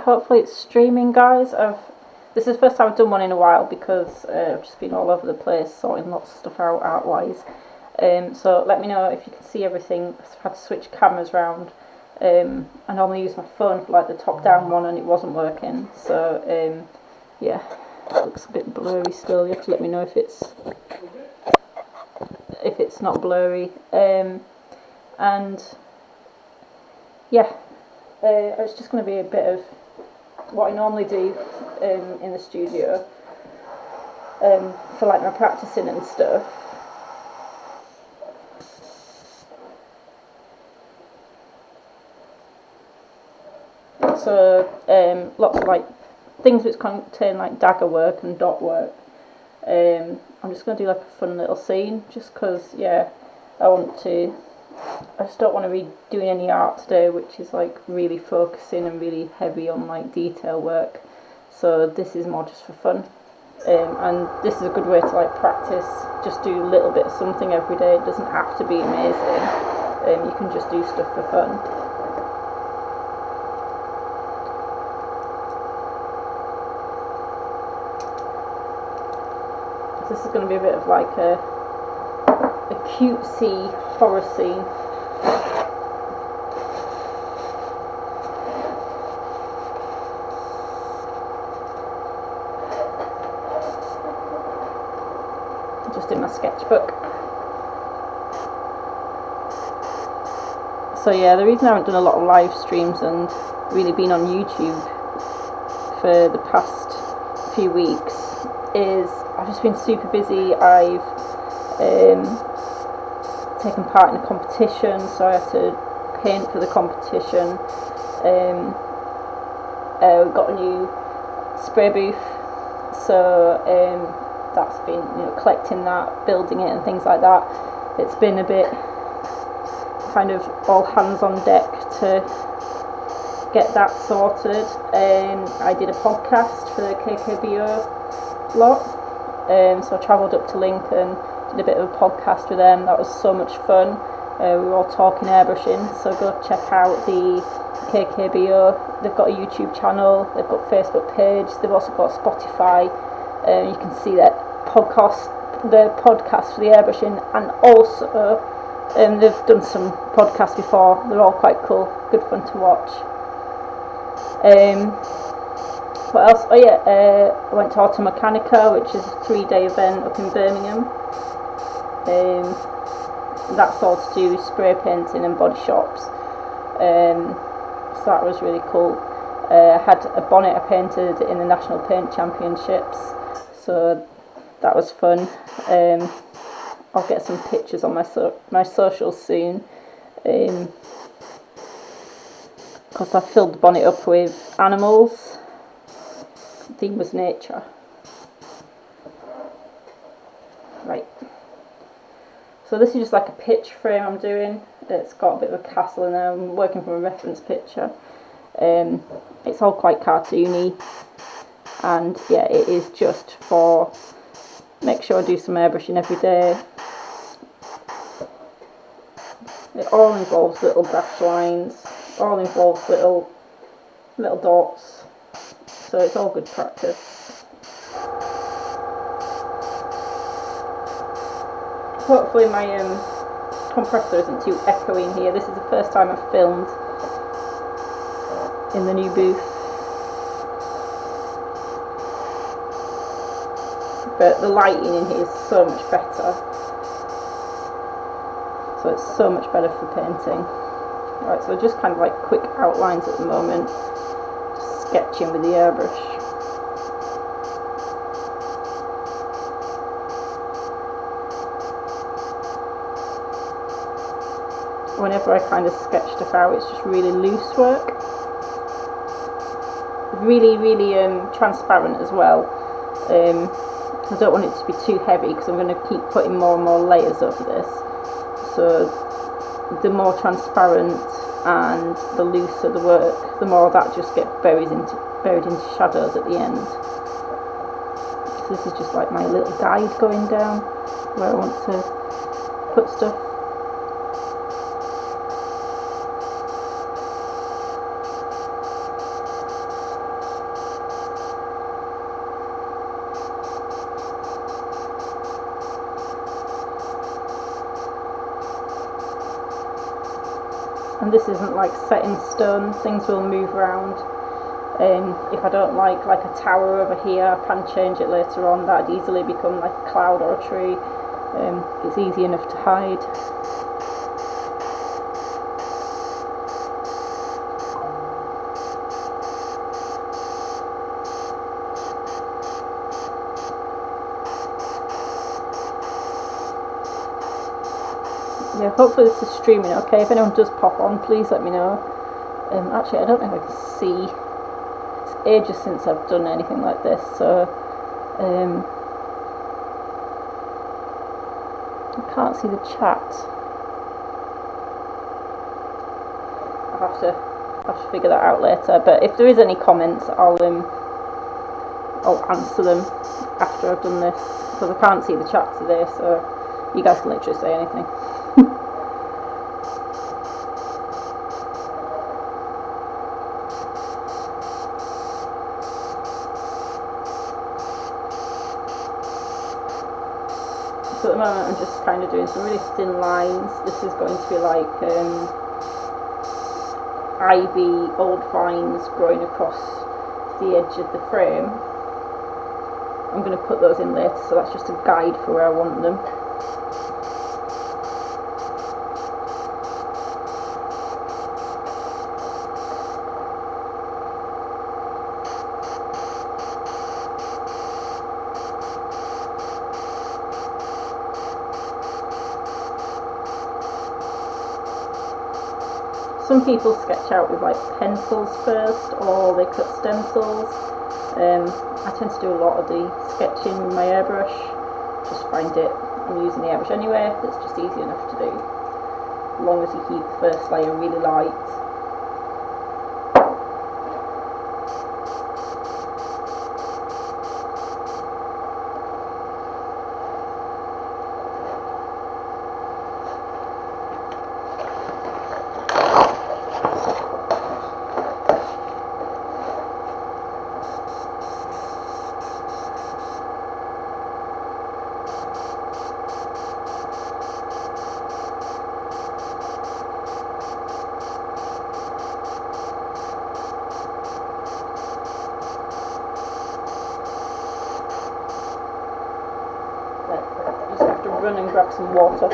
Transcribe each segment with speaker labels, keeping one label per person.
Speaker 1: hopefully it's streaming, guys. This is the first time I've done one in a while because I've just been all over the place sorting lots of stuff out art-wise. So let me know if you can see everything. I've had to switch cameras around. I normally use my phone for like the top-down one and it wasn't working. So yeah, it looks a bit blurry still. You have to let me know if it's not blurry. And yeah, it's just going to be a bit of what I normally do in the studio for like my practicing and stuff. So lots of like things which contain like dagger work and dot work. I'm just going to do like a fun little scene just because, yeah, I just don't want to be doing any art today which is like really focusing and really heavy on like detail work. So this is more just for fun. And this is a good way to like practice, just do a little bit of something every day. It doesn't have to be amazing. You can just do stuff for fun. This is going to be a bit of like a cutesy horror scene. Just in my sketchbook. So yeah, the reason I haven't done a lot of live streams and really been on YouTube for the past few weeks is I've just been super busy. I've taken part in a competition, so I had to paint for the competition. We got a new spray booth, so that's been, collecting that, building it and things like that. It's been a bit kind of all hands on deck to get that sorted. I did a podcast for the KKBO lot. So I travelled up to Lincoln, did a bit of a podcast with them. That was so much fun. We were all talking airbrushing, so go check out the KKBO. They've got a YouTube channel, they've got a Facebook page, they've also got Spotify. You can see their podcast for the airbrushing, and also they've done some podcasts before. They're all quite cool, good fun to watch. What else? Oh yeah, I went to Automechanica, which is a 3-day event up in Birmingham. That's all to do with spray painting and body shops. So that was really cool. I had a bonnet I painted in the National Paint Championships, so that was fun. I'll get some pictures on my socials soon. Because I filled the bonnet up with animals. The theme was nature. Right. So this is just like a pitch frame I'm doing. It's got a bit of a castle in there. I'm working from a reference picture. It's all quite cartoony. And yeah, it is just for make sure I do some airbrushing every day. It all involves little dash lines. All involves little dots. So it's all good practice. Hopefully my compressor isn't too echoey in here. This is the first time I've filmed in the new booth. But the lighting in here is so much better. So it's so much better for painting. Right, so just kind of like quick outlines at the moment. Just sketching with the airbrush. Whenever I kind of sketch stuff out, it's just really loose work. Really, really transparent as well. I don't want it to be too heavy because I'm going to keep putting more and more layers over this. So the more transparent and the looser the work, the more that just gets buried into shadows at the end. So this is just like my little guide going down where I want to put stuff. and this isn't like set in stone, things will move around. If I don't like a tower over here, I can change it later on. That'd easily become like a cloud or a tree. It's easy enough to hide. Yeah, hopefully this is streaming okay. If anyone does pop on, please let me know. Actually, I don't know if I can see. It's ages since I've done anything like this, so I can't see the chat. I'll have to figure that out later. But if there is any comments, I'll answer them after I've done this, because I can't see the chat today, so you guys can literally say anything. So at the moment I'm just kind of doing some really thin lines. This is going to be like ivy, old vines growing across the edge of the frame. I'm going to put those in later, so that's just a guide for where I want them. Some people sketch out with like pencils first, or they cut stencils. I tend to do a lot of the sketching with my airbrush. Just find it, I'm using the airbrush anyway, it's just easy enough to do, as long as you keep the first layer really light. Just have to run and grab some water.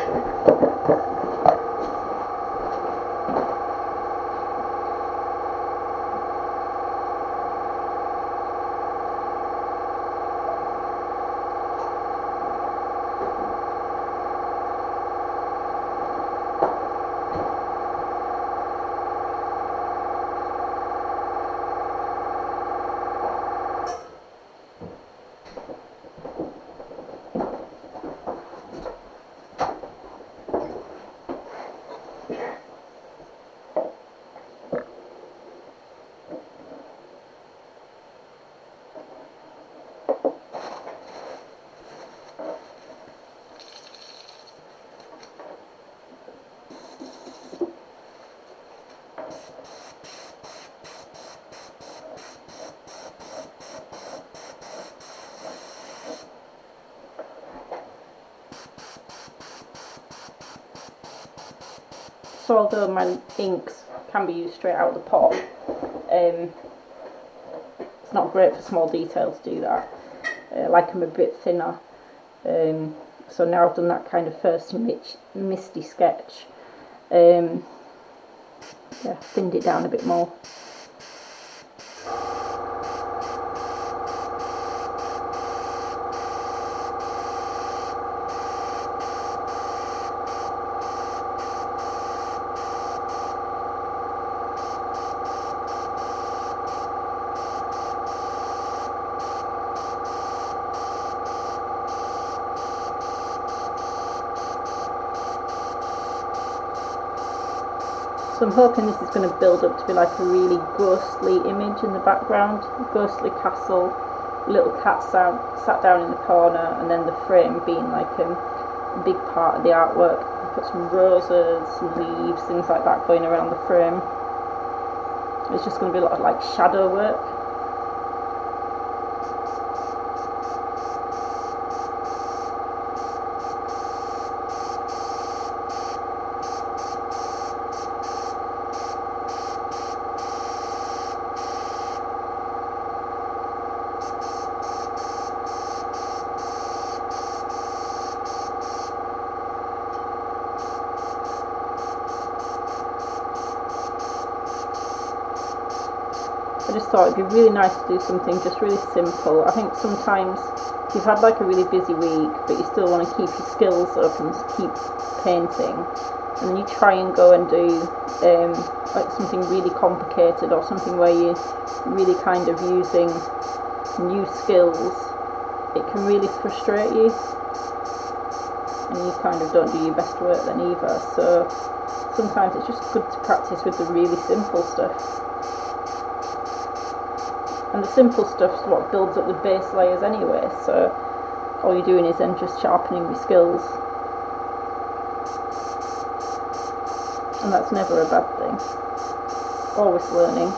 Speaker 1: So although my inks can be used straight out of the pot, it's not great for small details to do that. I like them a bit thinner. So now I've done that kind of first misty sketch, yeah, thinned it down a bit more. So I'm hoping this is going to build up to be like a really ghostly image in the background, ghostly castle, little cat sat down in the corner, and then the frame being like a big part of the artwork. I put some roses, some leaves, things like that going around the frame. It's just going to be a lot of like shadow work. I just thought it'd be really nice to do something just really simple. I think sometimes you've had like a really busy week, but you still want to keep your skills up and keep painting, and then you try and go and do like something really complicated or something where you're really kind of using new skills. It can really frustrate you, and you kind of don't do your best work then either. So sometimes it's just good to practice with the really simple stuff. And the simple stuff's what builds up the base layers anyway, so all you're doing is then just sharpening your skills. And that's never a bad thing. Always learning.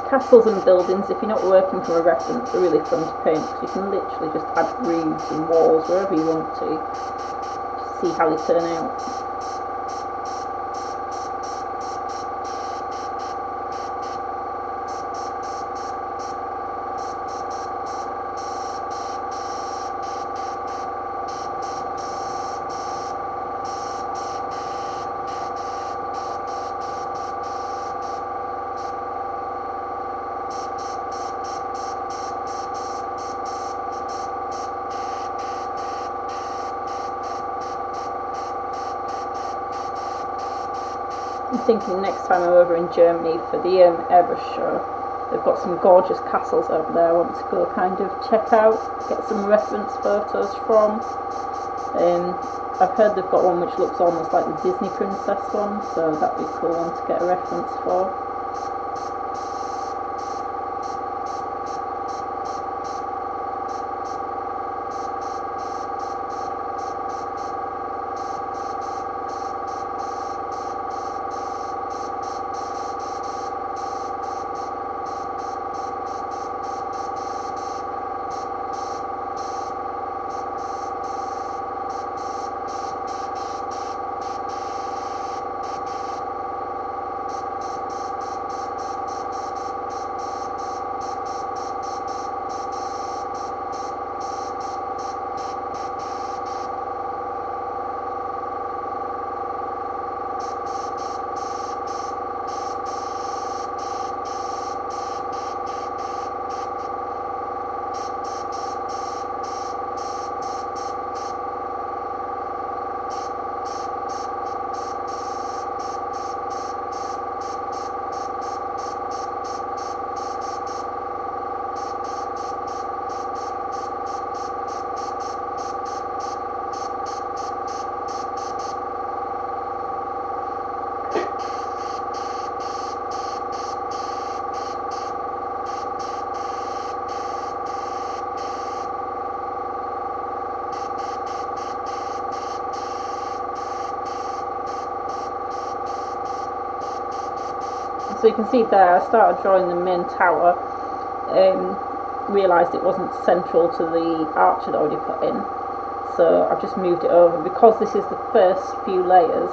Speaker 1: Castles and buildings, if you're not working from a reference, are really fun to paint because you can literally just add roofs and walls wherever you want to. Just see how they turn out. I'm thinking next time I'm over in Germany for the airbrush show, they've got some gorgeous castles over there I want to go kind of check out, get some reference photos from. I've heard they've got one which looks almost like the Disney princess one, so that'd be a cool one to get a reference for. So you can see there, I started drawing the main tower, realised it wasn't central to the arch I'd already put in, so I've just moved it over. Because this is the first few layers,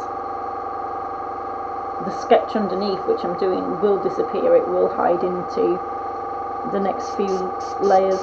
Speaker 1: the sketch underneath which I'm doing will disappear, it will hide into the next few layers.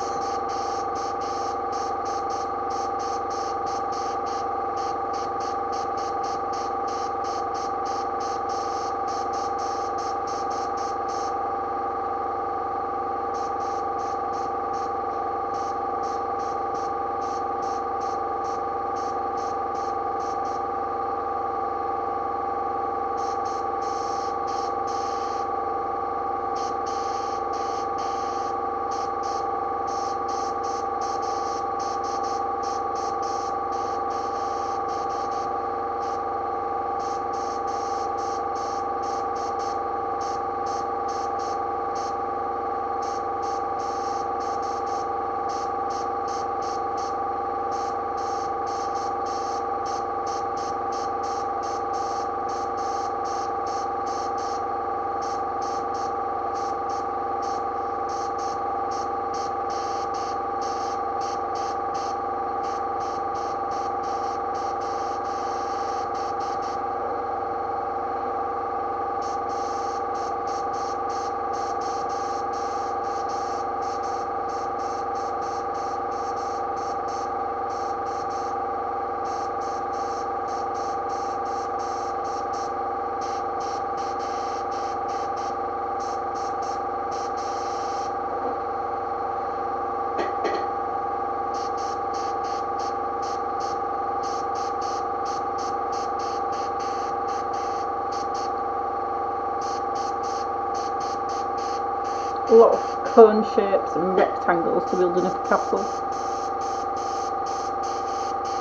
Speaker 1: a lot of cone shapes and rectangles to build up a castle.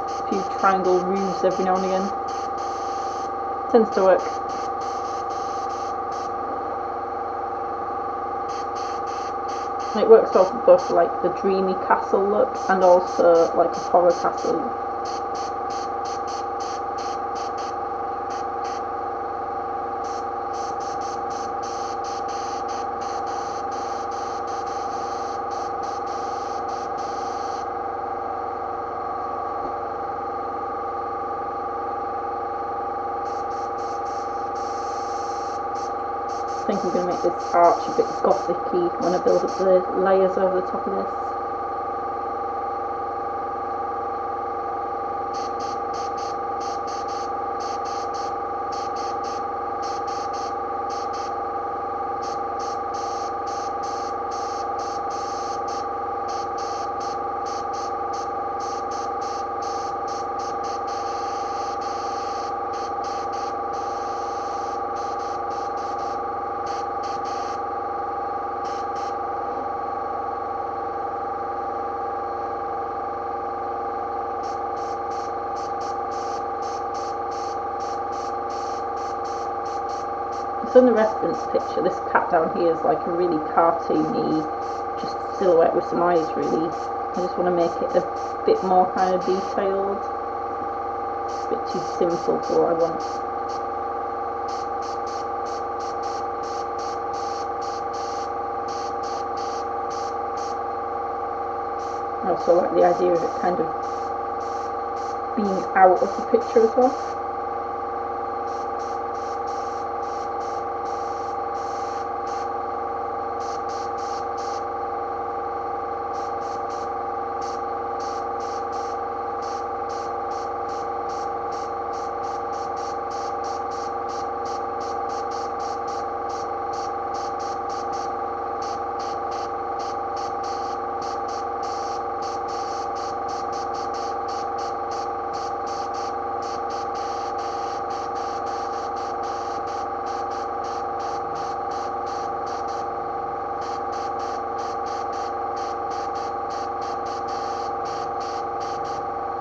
Speaker 1: A few triangle roofs every now and again. Tends to work. And it works well for both like the dreamy castle look and also like a horror castle. I think I'm going to make this arch a bit gothic-y when I build up the layers over the top of this. So in the reference picture, this cat down here is like a really cartoony, just silhouette with some eyes really. I just want to make it a bit more kind of detailed. It's a bit too simple for what I want. I also like the idea of it kind of being out of the picture as well.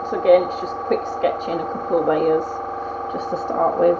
Speaker 1: So again, it's just quick sketching a couple of layers just to start with.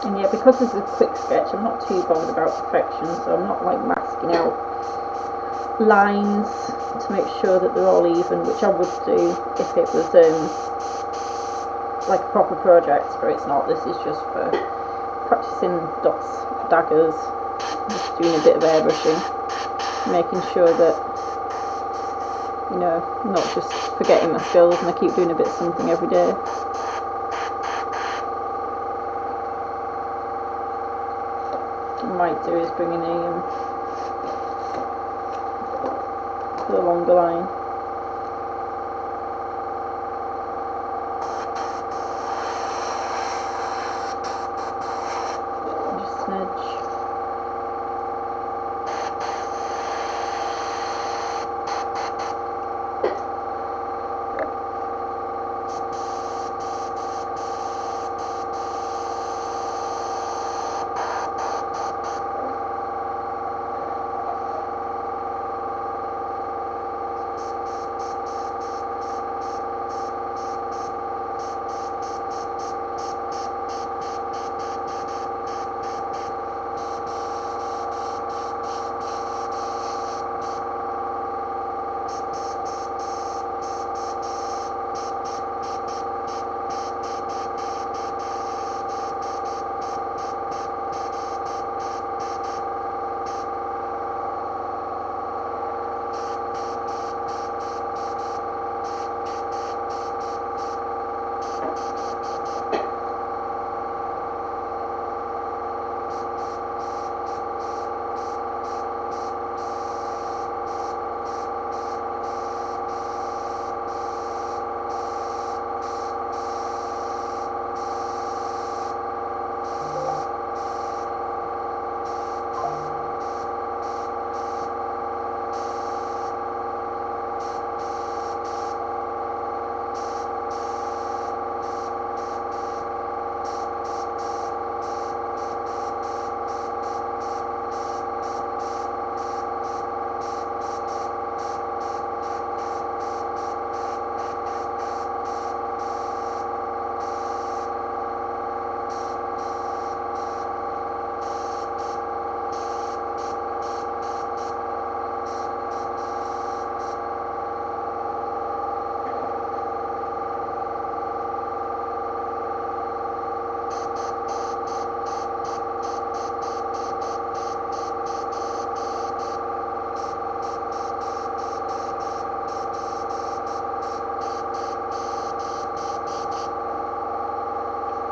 Speaker 1: And yeah, because this is a quick sketch, I'm not too bothered about perfection, so I'm not like masking out lines to make sure that they're all even, which I would do if it was like a proper project, but it's not. This is just for practicing dots, daggers, just doing a bit of airbrushing, making sure that, you know, not just forgetting my skills and I keep doing a bit of something every day. What I might do is bring in a longer line. Just an edge.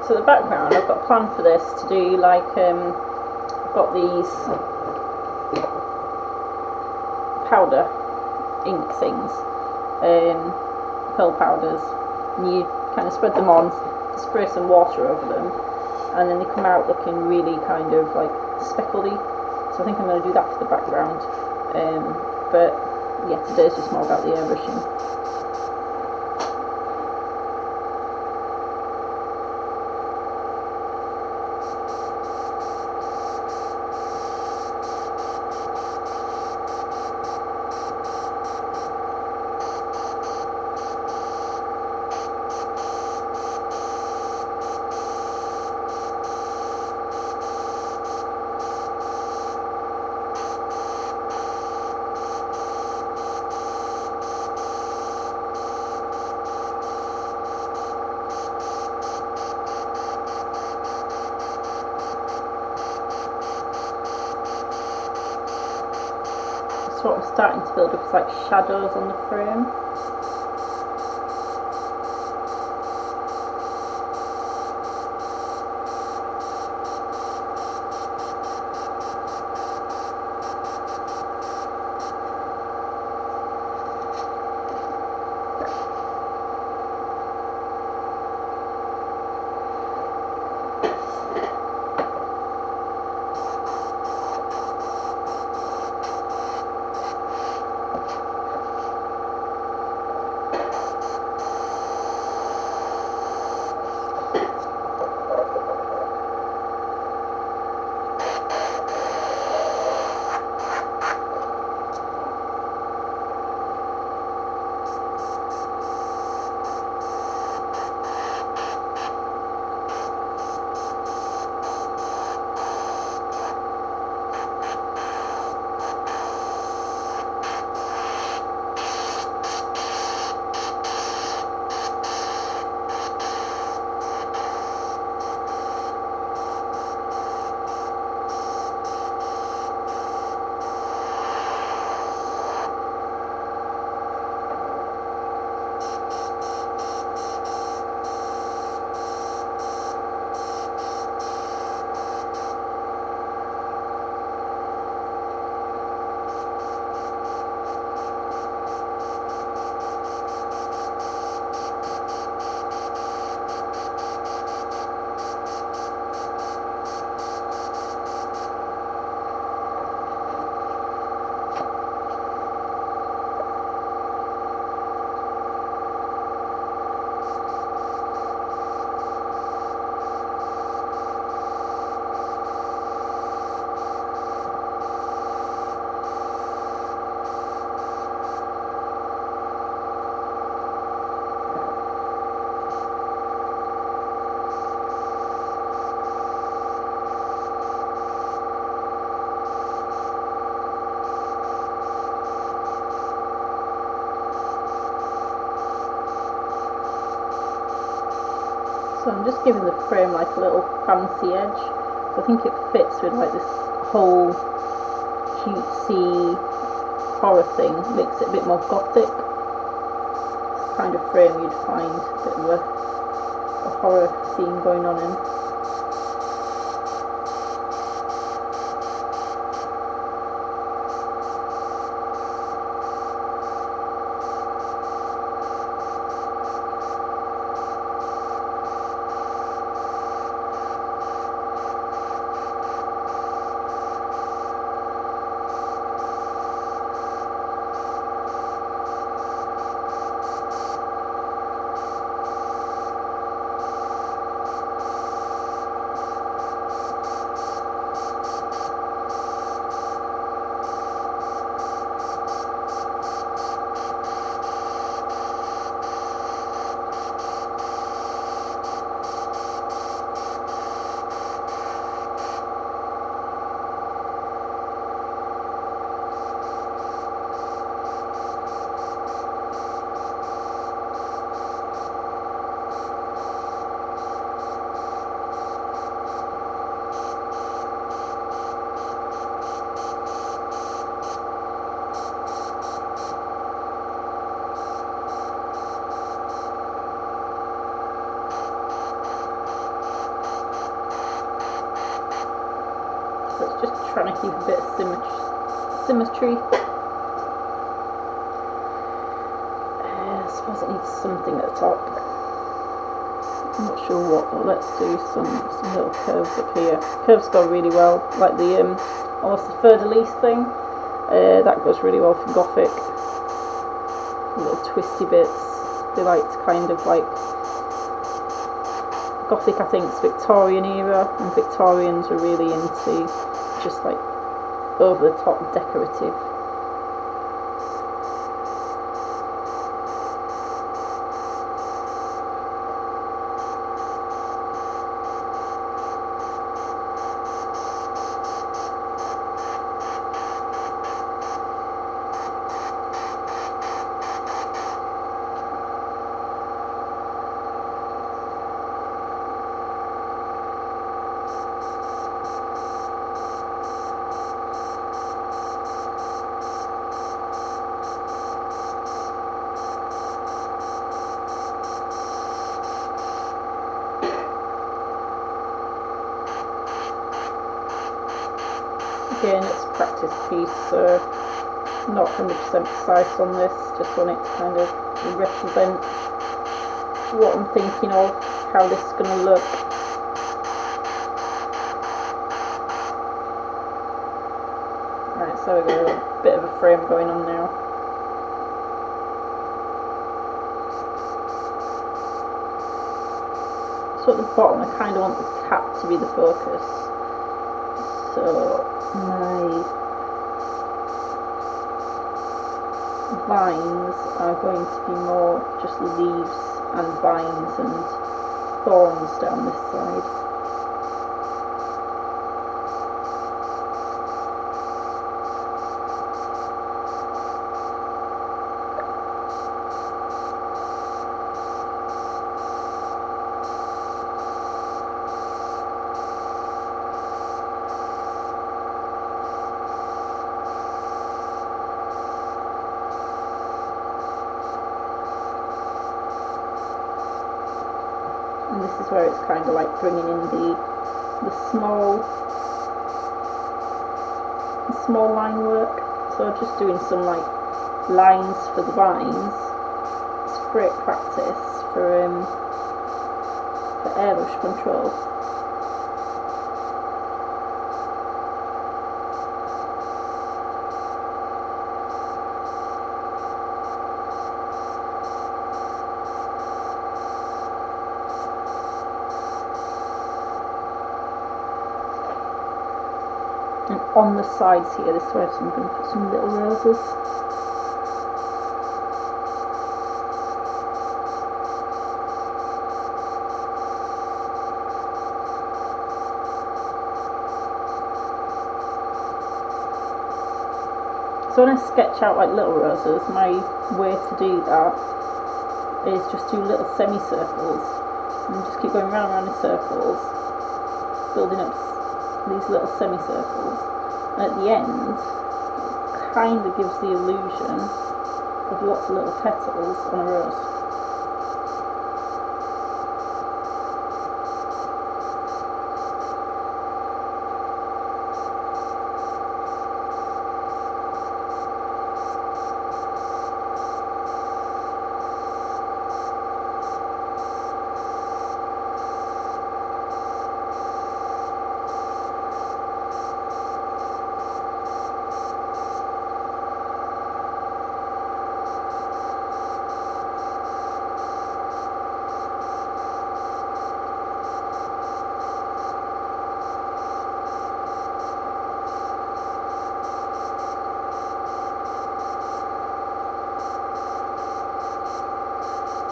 Speaker 1: So the background, I've got a plan for this to do like, I've got these powder ink things, pearl powders, and you kind of spread them on, spray some water over them, and then they come out looking really kind of like speckledy. So I think I'm going to do that for the background, but yeah, today's just more about the airbrushing. What I'm starting to build up is like shadows on the frame. So I'm just giving the frame like a little fancy edge. So I think it fits with like this whole cutesy horror thing, makes it a bit more gothic. It's the kind of frame you'd find a bit of a a horror theme going on in. So it's just trying to keep a bit of symmetry. I suppose it needs something at the top. I'm not sure what, but let's do some little curves up here. Curves go really well, like the almost the fleur-de-lis thing. That goes really well for Gothic. Little twisty bits. They like to kind of like Gothic, I think, is Victorian era, and Victorians were really into just like over the top decorative. Again, it's a practice piece, so not 100% precise on this, just want it to kind of represent what I'm thinking of, how this is going to look. Right, so we've got a bit of a frame going on now. So at the bottom I kind of want the cap to be the focus. So my vines are going to be more just leaves and vines and thorns down this side. And this is where it's kind of like bringing in the small line work. So just doing some like lines for the vines. It's great practice for airbrush control. And on the sides here, this way, so I'm going to put some little roses. So when I sketch out like little roses, my way to do that is just do little semicircles and just keep going round and round in circles, building up these little semicircles, and at the end it kind of gives the illusion of lots of little petals on a rose.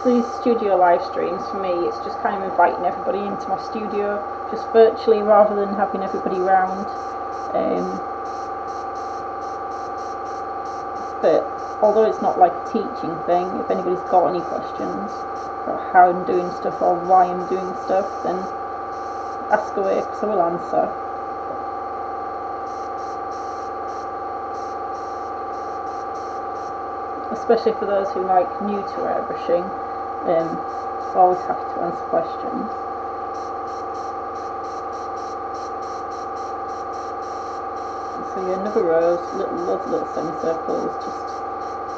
Speaker 1: these studio live streams, for me, it's just kind of inviting everybody into my studio, just virtually rather than having everybody round. But although it's not like a teaching thing, if anybody's got any questions about how I'm doing stuff or why I'm doing stuff, then ask away, because I will answer. Especially for those who are like new to airbrushing, always happy to answer questions. So yeah, another rows, loads of little semicircles, just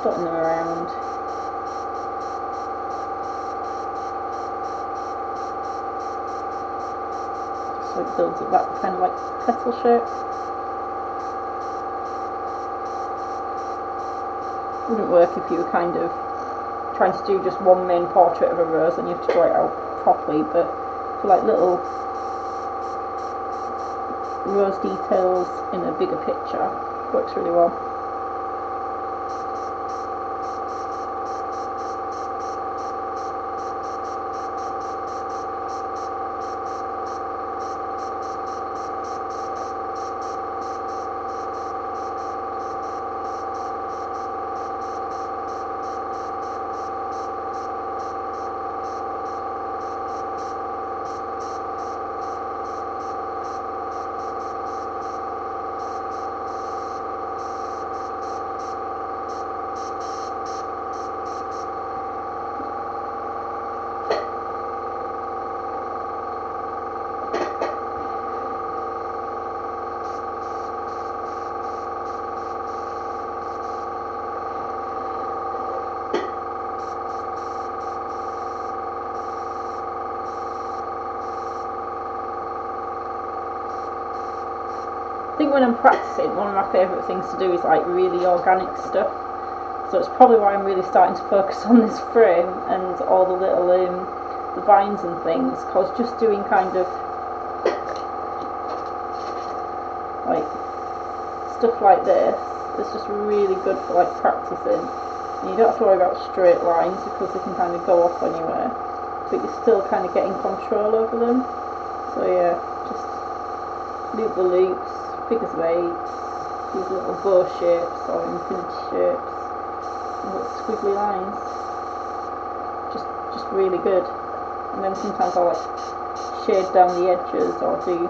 Speaker 1: dotting them around. So it builds up that kind of like petal shape. Wouldn't work if you were kind of trying to do just one main portrait of a rose and you have to draw it out properly, but for like little rose details in a bigger picture, works really well. I think when I'm practicing, one of my favourite things to do is like really organic stuff. So it's probably why I'm really starting to focus on this frame and all the little the vines and things, because just doing kind of like stuff like this is just really good for like practicing. And you don't have to worry about straight lines because they can kind of go off anywhere, but you're still kind of getting control over them. So yeah, just loop the loops, figures of 8, these little bow shapes or infinity shapes, and little squiggly lines. Just really good. And then sometimes I'll like shade down the edges or do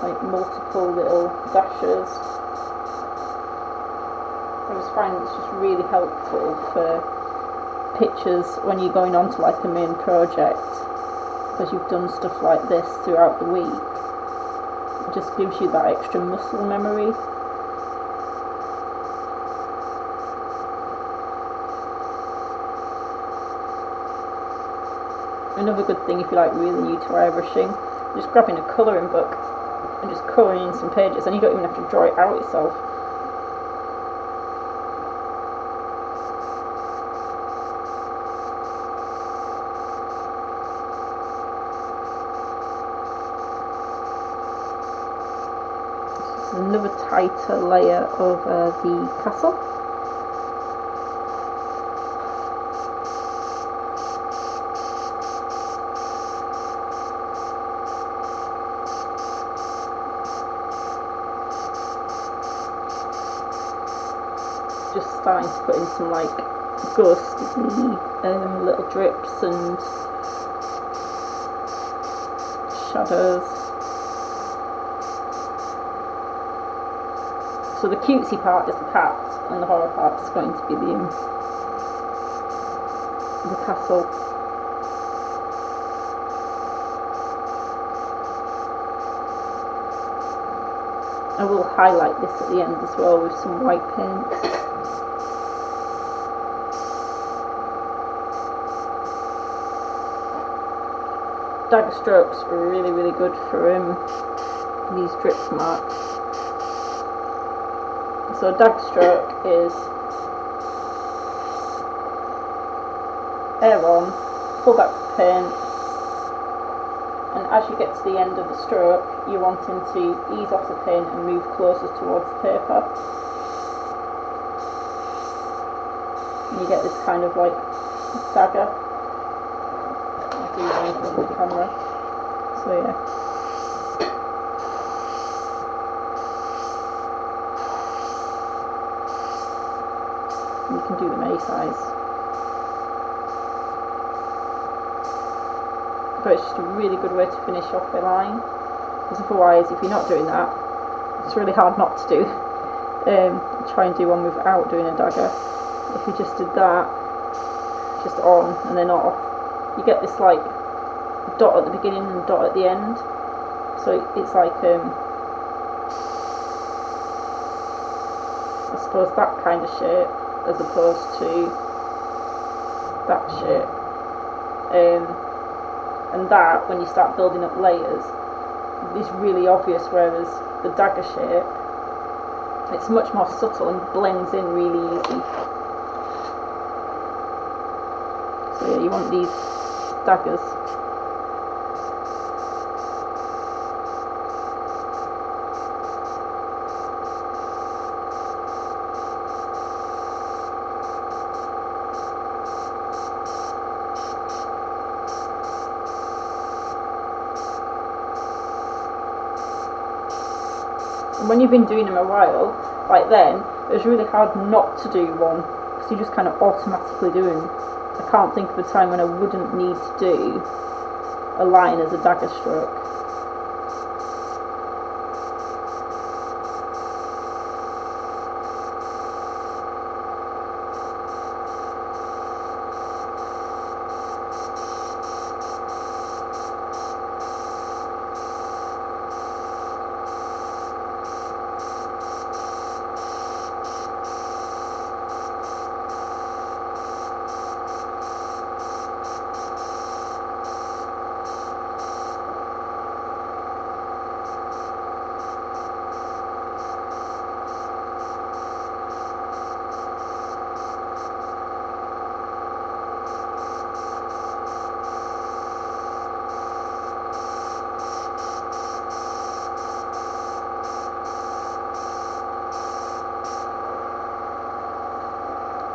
Speaker 1: like multiple little dashes. I just find it's just really helpful for pictures when you're going on to like a main project, because you've done stuff like this throughout the week. It just gives you that extra muscle memory. Another good thing if you're like really new to airbrushing, just grabbing a colouring book and just colouring in some pages, and you don't even have to draw it out yourself. Another tighter layer over the castle. Just starting to put in some like ghostly little drips and shadows. So the cutesy part is the cat, and the horror part is going to be the castle. I will highlight this at the end as well with some white paint. Dagger strokes are really good for these drip marks. So a dagger stroke is air on, pull back the paint, and as you get to the end of the stroke, you're wanting to ease off the paint and move closer towards the paper. And you get this kind of like dagger doing anything with the camera. So yeah. You can do them any size. But it's just a really good way to finish off a line, because otherwise if you're not doing that, it's really hard not to do. Try and do one without doing a dagger. If you just did that, just on and then off, you get this like dot at the beginning and dot at the end, so it's like I suppose that kind of shape as opposed to that shape, and that when you start building up layers is really obvious, whereas the dagger shape, it's much more subtle and blends in really easy. So yeah, you want these daggers. And when you've been doing them a while, like then, it was really hard not to do one, because you just kind of automatically do them. I can't think of a time when I wouldn't need to do a line as a dagger stroke.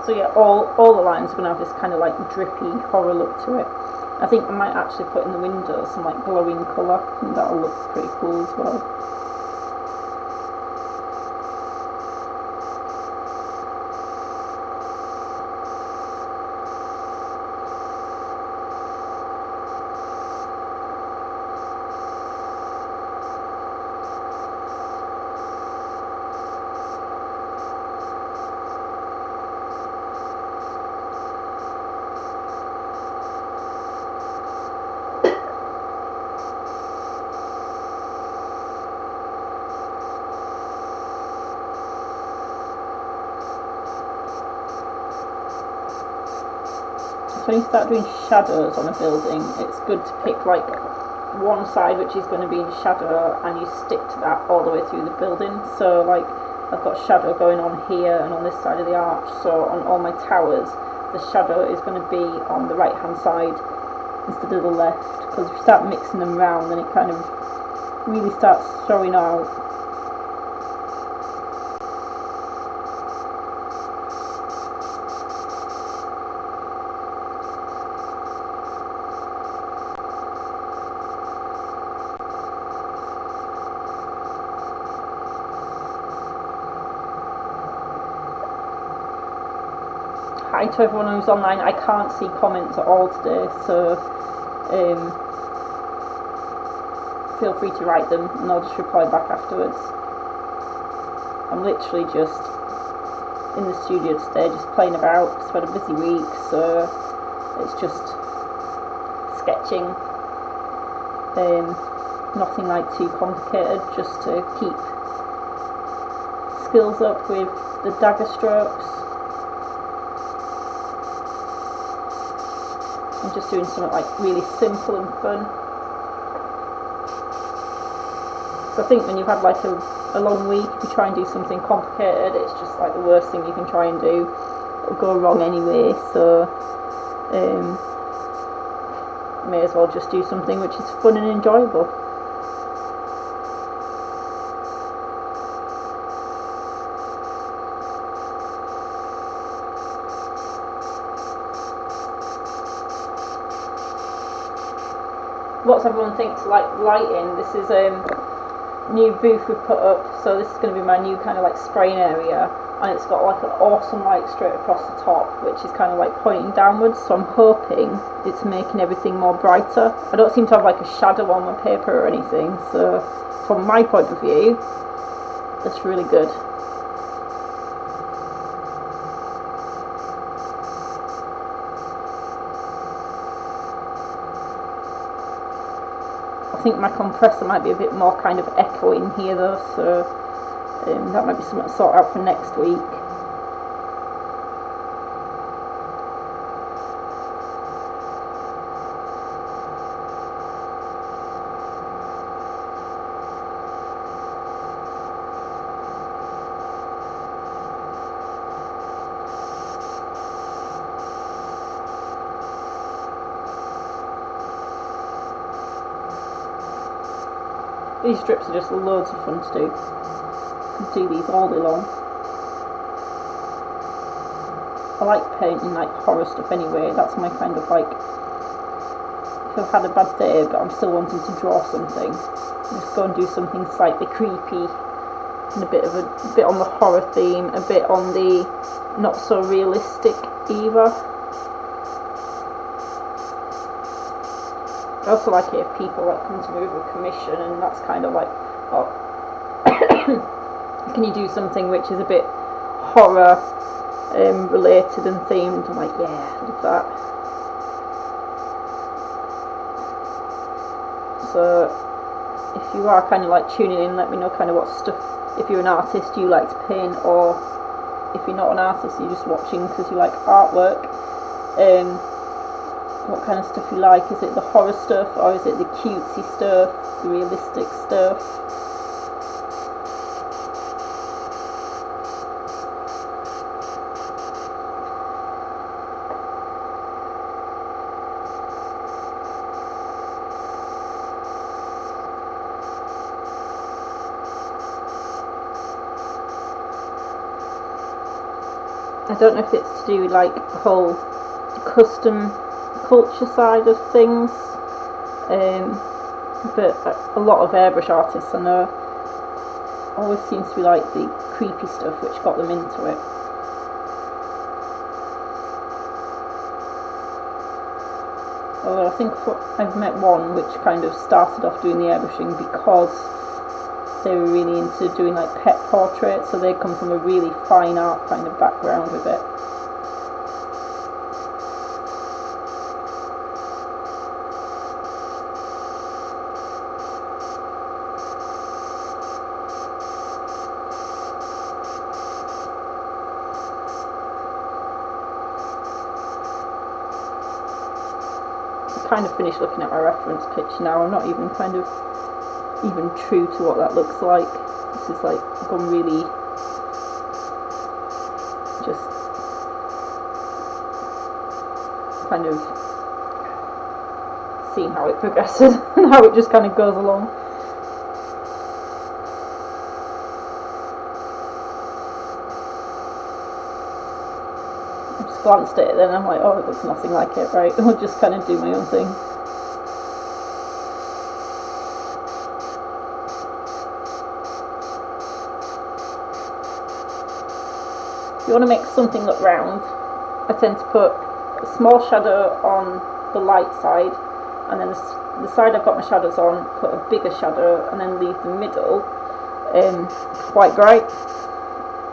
Speaker 1: So yeah, all the lines are going to have this kind of like drippy horror look to it. I think I might actually put in the windows some like glowing colour, and that'll look pretty cool as well. When you start doing shadows on a building, it's good to pick like one side which is going to be in shadow, and you stick to that all the way through the building. So like I've got shadow going on here and on this side of the arch, so on all my towers the shadow is going to be on the right hand side instead of the left, because if you start mixing them around then it kind of really starts throwing out. Hi to everyone who's online. I can't see comments at all today, so feel free to write them and I'll just reply back afterwards. I'm literally just in the studio today, just playing about. It's been a busy week, so it's just sketching. Nothing like too complicated, just to keep skills up with the dagger strokes. And just doing something like really simple and fun. So I think when you've had like a long week, if you try and do something complicated, it's just like the worst thing you can try and do. It'll go wrong anyway, so may as well just do something which is fun and enjoyable. what's everyone thinks like lighting. This is new booth we've put up, so this is going to be my new kind of like spraying area, and it's got like an awesome light straight across the top, which is kind of like pointing downwards, so I'm hoping it's making everything more brighter. I don't seem to have like a shadow on my paper or anything, so from my point of view, that's really good. I think my compressor might be a bit more kind of echoing here though, so that might be something to sort out for next week. These strips are just loads of fun to do. You can do these all day long. I like painting like horror stuff anyway. That's my kind of like, if I've had a bad day but I'm still wanting to draw something, just go and do something slightly creepy and a bit on the horror theme, a bit on the not so realistic either. I also like it if people like come to me with a commission, and that's kind of like, oh, can you do something which is a bit horror related and themed? I'm like, yeah, I love that. So if you are kind of like tuning in, let me know kind of what stuff, if you're an artist you like to paint, or if you're not an artist you're just watching because you like artwork. What kind of stuff you like. Is it the horror stuff, or is it the cutesy stuff, the realistic stuff? I don't know if it's to do with like the whole custom culture side of things, but a lot of airbrush artists I know always seems to be like the creepy stuff which got them into it. Although I think I've met one which kind of started off doing the airbrushing because they were really into doing like pet portraits, so they come from a really fine art kind of background with it. Kind of finished looking at my reference picture now. I'm not even kind of even true to what that looks like. This is like gone really just kind of seeing how it progresses and how it just kind of goes along. Glanced at it then I'm like, oh, it looks nothing like it, right? I'll just kind of do my own thing. If you want to make something look round, I tend to put a small shadow on the light side, and then the side I've got my shadows on, put a bigger shadow, and then leave the middle quite bright,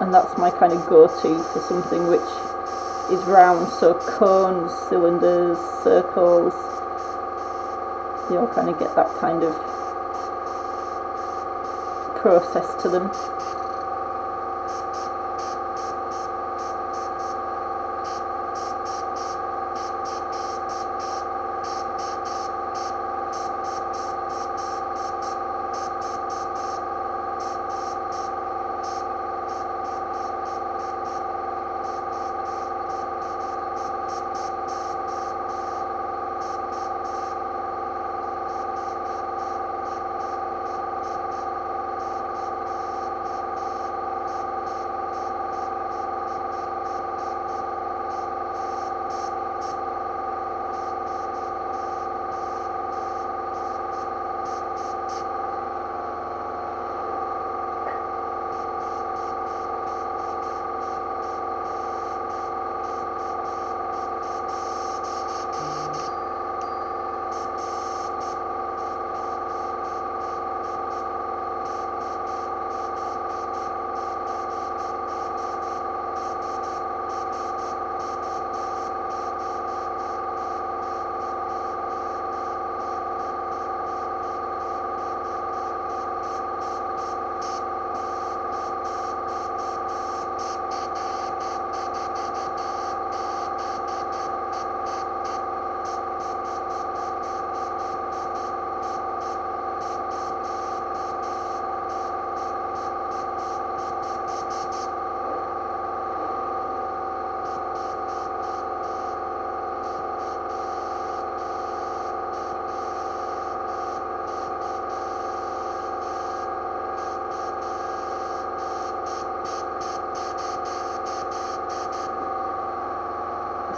Speaker 1: and that's my kind of go-to for something which is round. So cones, cylinders, circles, they all kind of get that kind of process to them.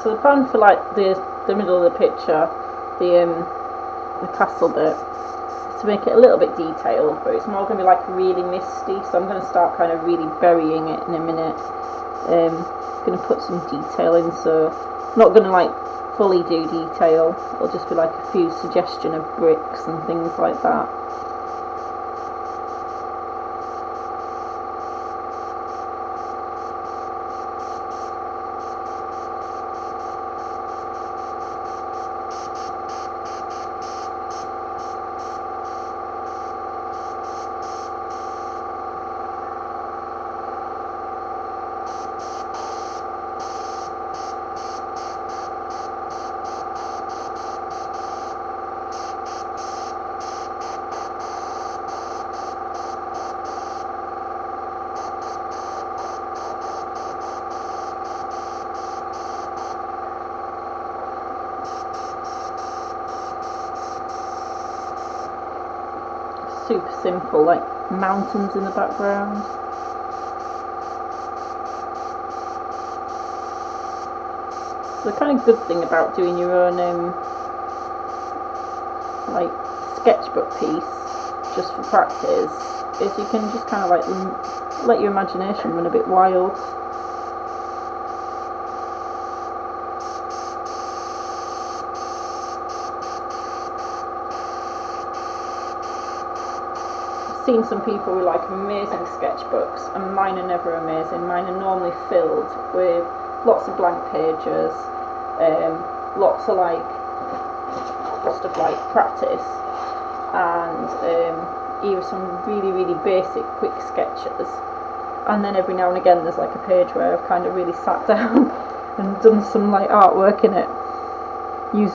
Speaker 1: So the plan for like the middle of the picture, the castle bit, is to make it a little bit detailed, but it's more going to be like really misty. So I'm going to start kind of really burying it in a minute. Going to put some detail in, so I'm not going to like fully do detail. It'll just be like a few suggestion of bricks and things like that. Super simple, like mountains in the background. So the kind of good thing about doing your own like sketchbook piece just for practice is you can just kind of like let your imagination run a bit wild. Seen some people with like amazing sketchbooks, and mine are never amazing. Mine are normally filled with lots of blank pages, lots of like stuff like practice, and either some really basic quick sketches, and then every now and again there's like a page where I've kind of really sat down and done some like artwork in it. Use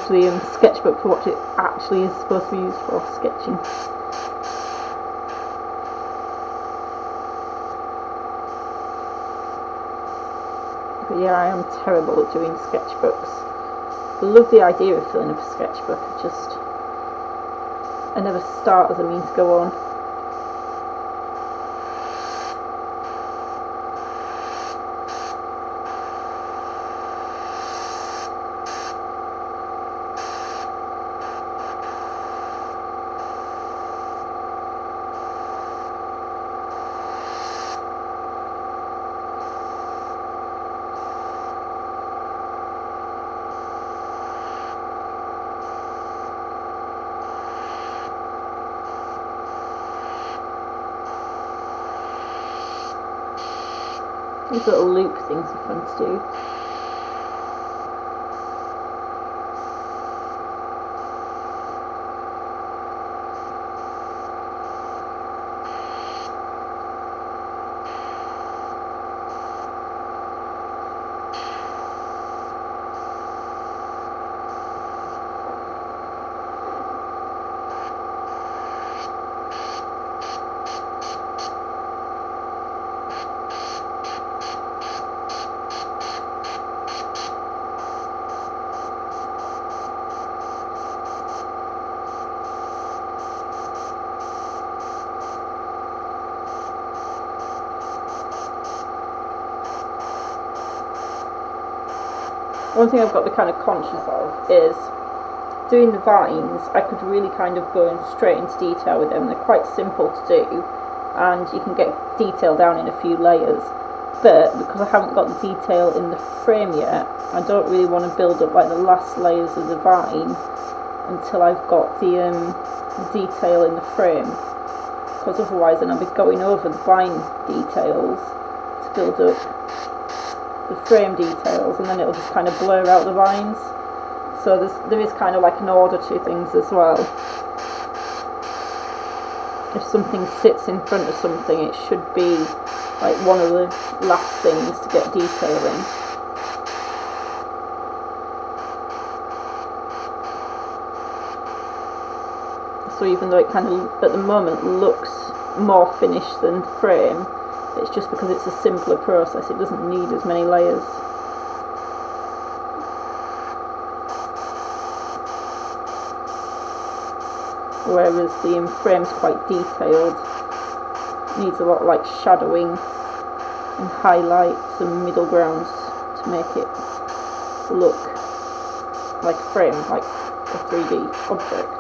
Speaker 1: the sketchbook for what it actually is supposed to be used for, sketching. But yeah, I am terrible at doing sketchbooks. I love the idea of filling up a sketchbook, I never start as a means to go on. These little loop things are fun to do. One thing I've got to be kind of conscious of is doing the vines. I could really kind of go straight into detail with them. They're quite simple to do, and you can get detail down in a few layers. But because I haven't got the detail in the frame yet, I don't really want to build up like the last layers of the vine until I've got the detail in the frame. Because otherwise then I'll be going over the vine details to build up the frame details, and then it'll just kind of blur out the vines. So there is kind of like an order to things as well. If something sits in front of something, it should be like one of the last things to get detail in. So even though it kind of at the moment looks more finished than the frame, it's just because it's a simpler process. It doesn't need as many layers. Whereas the frame's quite detailed, needs a lot of like shadowing and highlights and middle grounds to make it to look like a frame, like a 3D object.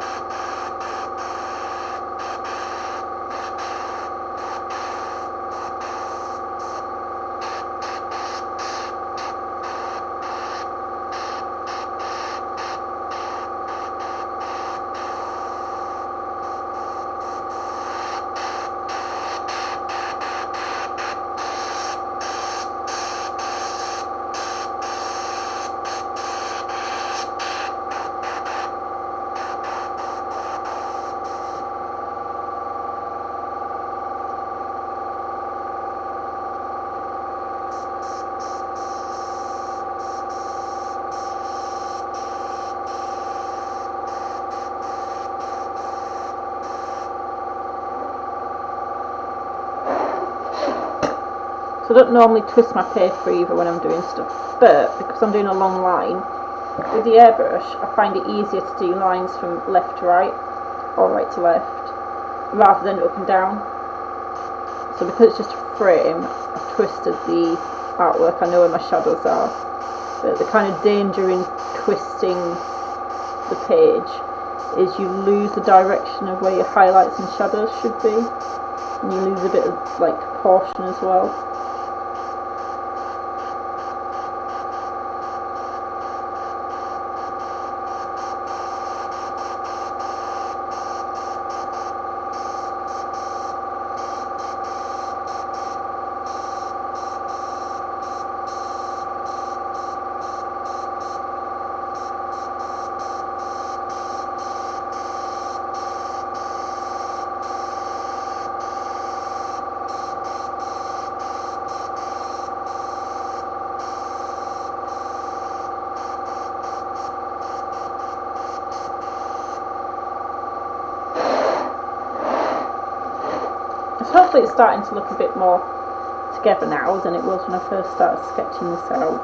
Speaker 1: So I don't normally twist my paper either when I'm doing stuff, but because I'm doing a long line, with the airbrush I find it easier to do lines from left to right, or right to left, rather than up and down. So because it's just a frame, I've twisted the artwork, I know where my shadows are, but the kind of danger in twisting the page is you lose the direction of where your highlights and shadows should be, and you lose a bit of like proportion as well. So hopefully it's starting to look a bit more together now than it was when I first started sketching this out.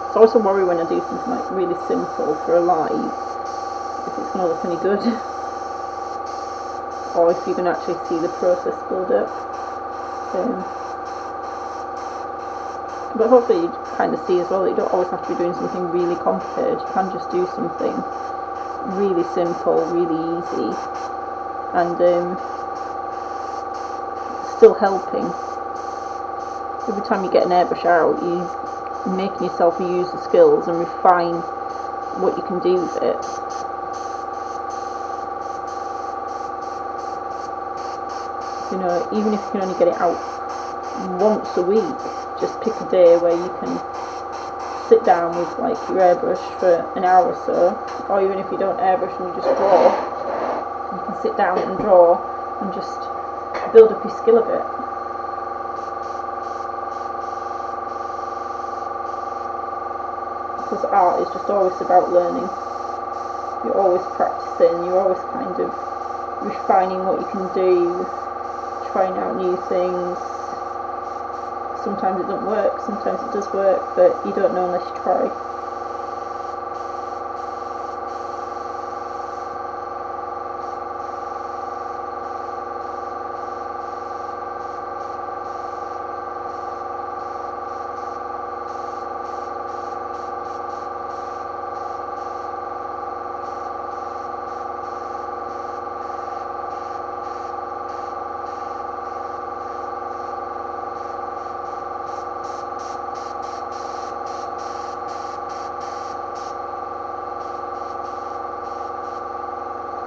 Speaker 1: So I also worry when I do something like really simple for a live, if it's going to look any good, or if you can actually see the process build up. But hopefully you kind of see as well that you don't always have to be doing something really complicated. You can just do something really simple, really easy, and still helping. Every time you get an airbrush out, you're making yourself use the skills and refine what you can do with it. You know, even if you can only get it out once a week, just pick a day where you can sit down with like your airbrush for an hour or so, or even if you don't airbrush and you just draw, you can sit down and draw and just build up your skill a bit. Because art is just always about learning. You're always practicing, you're always kind of refining what you can do, trying out new things. Sometimes it doesn't work, sometimes it does work, but you don't know unless you try.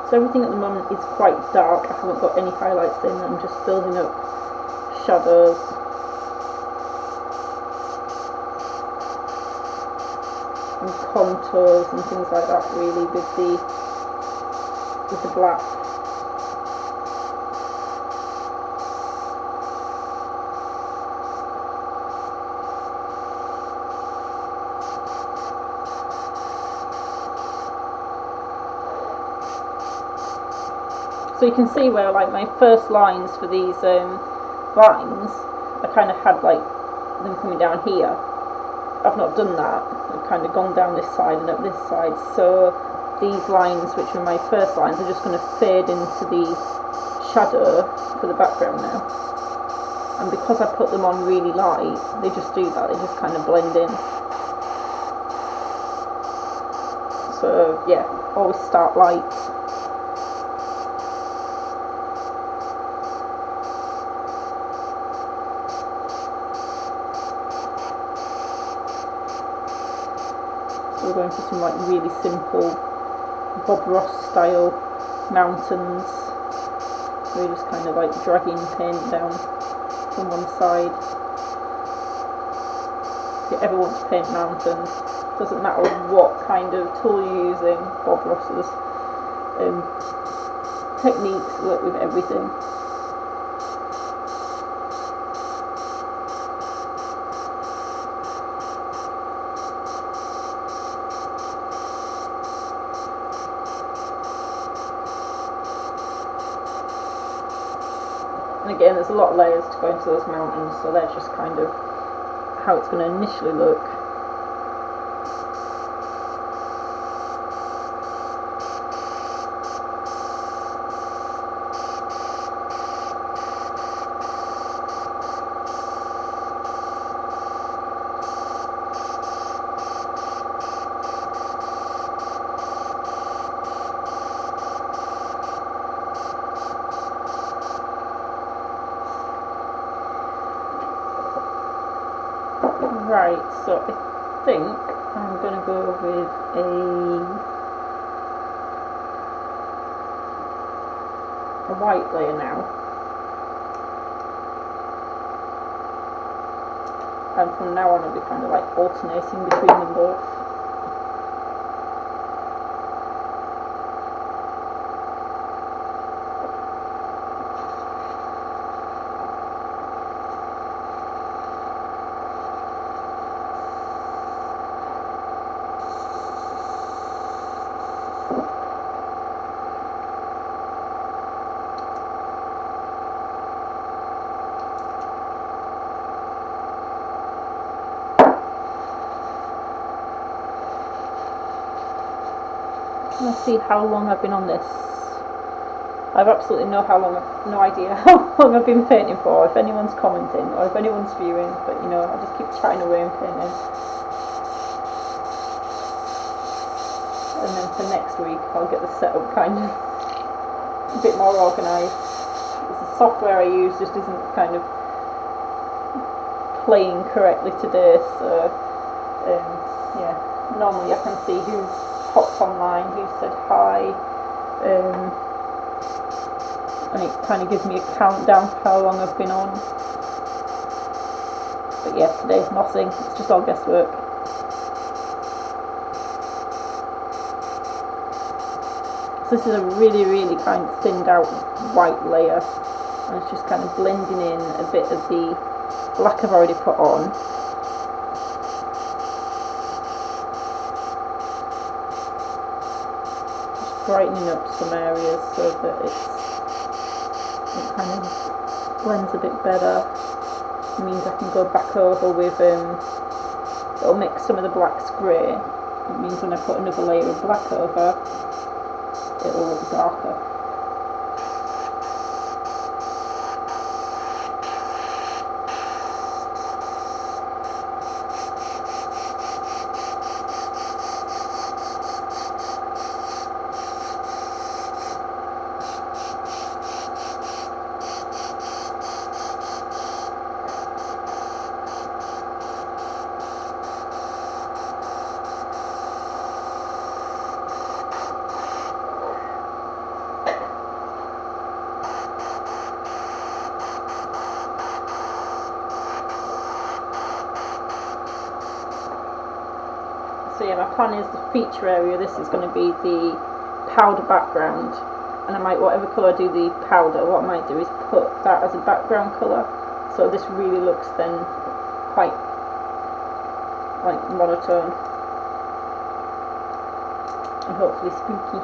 Speaker 1: So everything at the moment is quite dark. I haven't got any highlights in, I'm just building up shadows. And contours and things like that really with the black. So you can see where like my first lines for these lines, I kind of had like them coming down here. I've not done that. I've kind of gone down this side and up this side. So these lines, which are my first lines, are just going to fade into the shadow for the background now. and because I put them on really light, they just do that, they just kind of blend in. So yeah, always start light. So we're going for some like really simple Bob Ross style mountains. We're just kind of like dragging paint down from one side. If you ever want to paint mountains, doesn't matter what kind of tool you're using, Bob Ross's techniques work with everything. And again, there's a lot of layers to go into those mountains, so they're just kind of how it's going to initially look. Right, so I think I'm going to go with a white layer now, and from now on I'll be kind of like alternating between them both. Let's see how long I've been on this. I've absolutely no idea how long I've been painting for, if anyone's commenting or if anyone's viewing, but you know, I just keep chatting away and painting. And then for next week I'll get the setup kind of a bit more organised. The software I use just isn't kind of playing correctly today, so yeah, normally I can see who's popped online, who said hi, and it kind of gives me a countdown for how long I've been on. But yeah, today's nothing, it's just all guesswork. So this is a really kind of thinned out white layer, and it's just kind of blending in a bit of the black I've already put on. Brightening up some areas so that it kind of blends a bit better. It means I can go back over with, it'll make some of the blacks grey. It means when I put another layer of black over, it'll look darker. So yeah, my plan is the feature area, this is going to be the powder background, and I might, whatever colour I do the powder, what I might do is put that as a background colour, so this really looks then quite like monotone and hopefully spooky.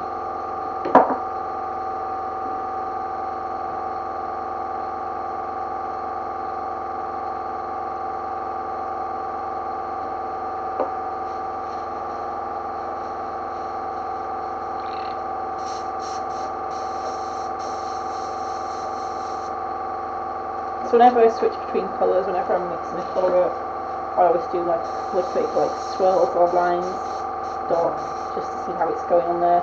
Speaker 1: So So whenever I switch between colours, whenever I'm mixing a colour up, I always do like flip it like swirls or lines, dots, just to see how it's going on there.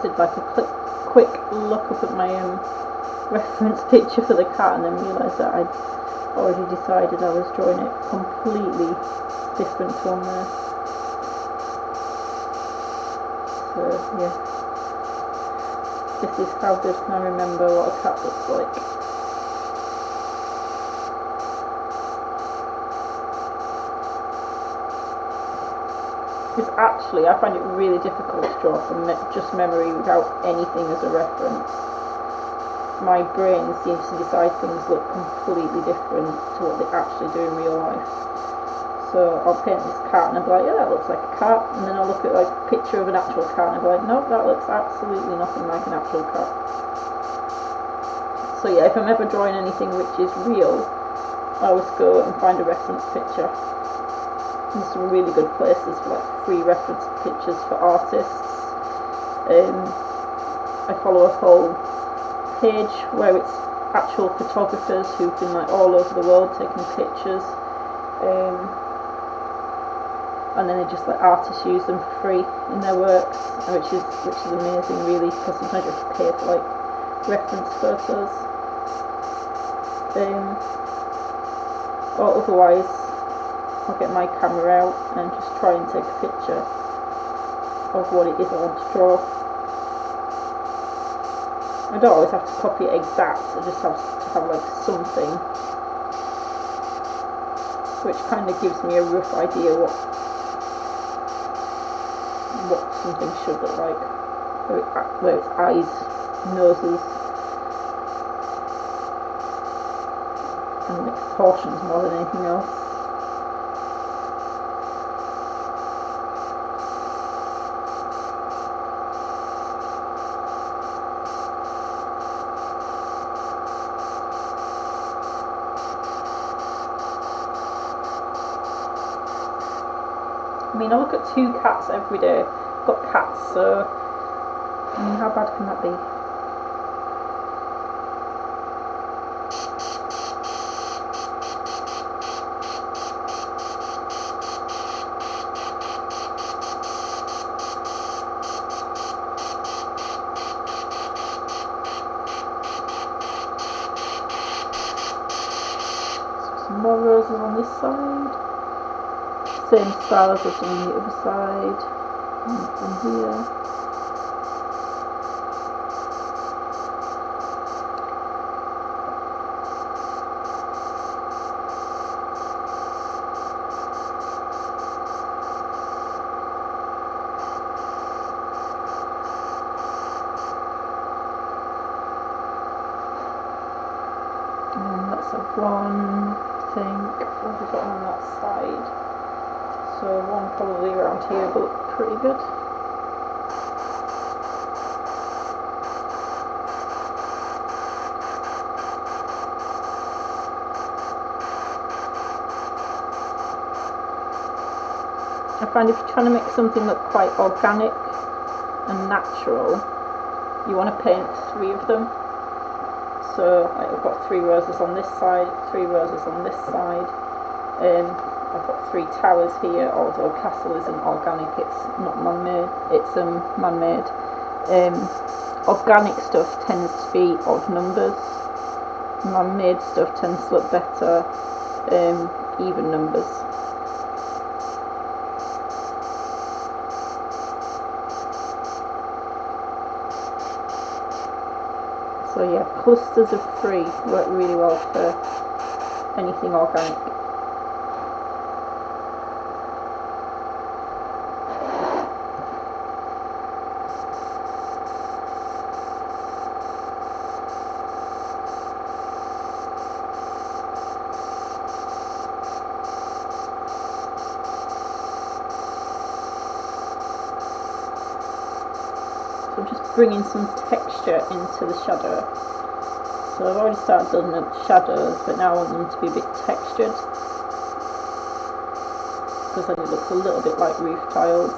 Speaker 1: Did like a quick look up at my reference picture for the cat and then realised that I'd already decided I was drawing it completely different to on there. So yeah, this is how good can I remember what a cat looks like. Because actually I find it really difficult to draw from just memory without anything as a reference. My brain seems to decide things look completely different to what they actually do in real life. So I'll paint this cat and I'll be like, yeah, that looks like a cat, and then I'll look at like a picture of an actual cat and I'll be like, nope, that looks absolutely nothing like an actual cat. So yeah, if I'm ever drawing anything which is real, I always go and find a reference picture. There's some really good places for like free reference pictures for artists. I follow a whole page where it's actual photographers who've been like all over the world taking pictures, and then they just let artists use them for free in their works, which is amazing really, because sometimes you have to pay for like reference photos, or otherwise I'll get my camera out and just try and take a picture of what it is I want to draw. I don't always have to copy it exact, I just have to have like something which kind of gives me a rough idea what something should look like, where its eyes, noses and like proportions more than anything else. I mean, I look at 2 cats every day. I've got cats, so I mean, how bad can that be? So some more roses on this side. Same style as I've done on the other side, and from here. And let's have one, I think. What have we got on that side? So one probably around here will look pretty good. I find if you're trying to make something look quite organic and natural, you want to paint 3 of them. So like, I've got 3 roses on this side, 3 roses on this side. I've got 3 towers here, although castle isn't organic, it's not man-made, it's man-made. Organic stuff tends to be odd numbers, man-made stuff tends to look better, even numbers. So yeah, clusters of 3 work really well for anything organic. bringing some texture into the shadow. So I've already started building up shadows, but now I want them to be a bit textured, because then it looks a little bit like roof tiles.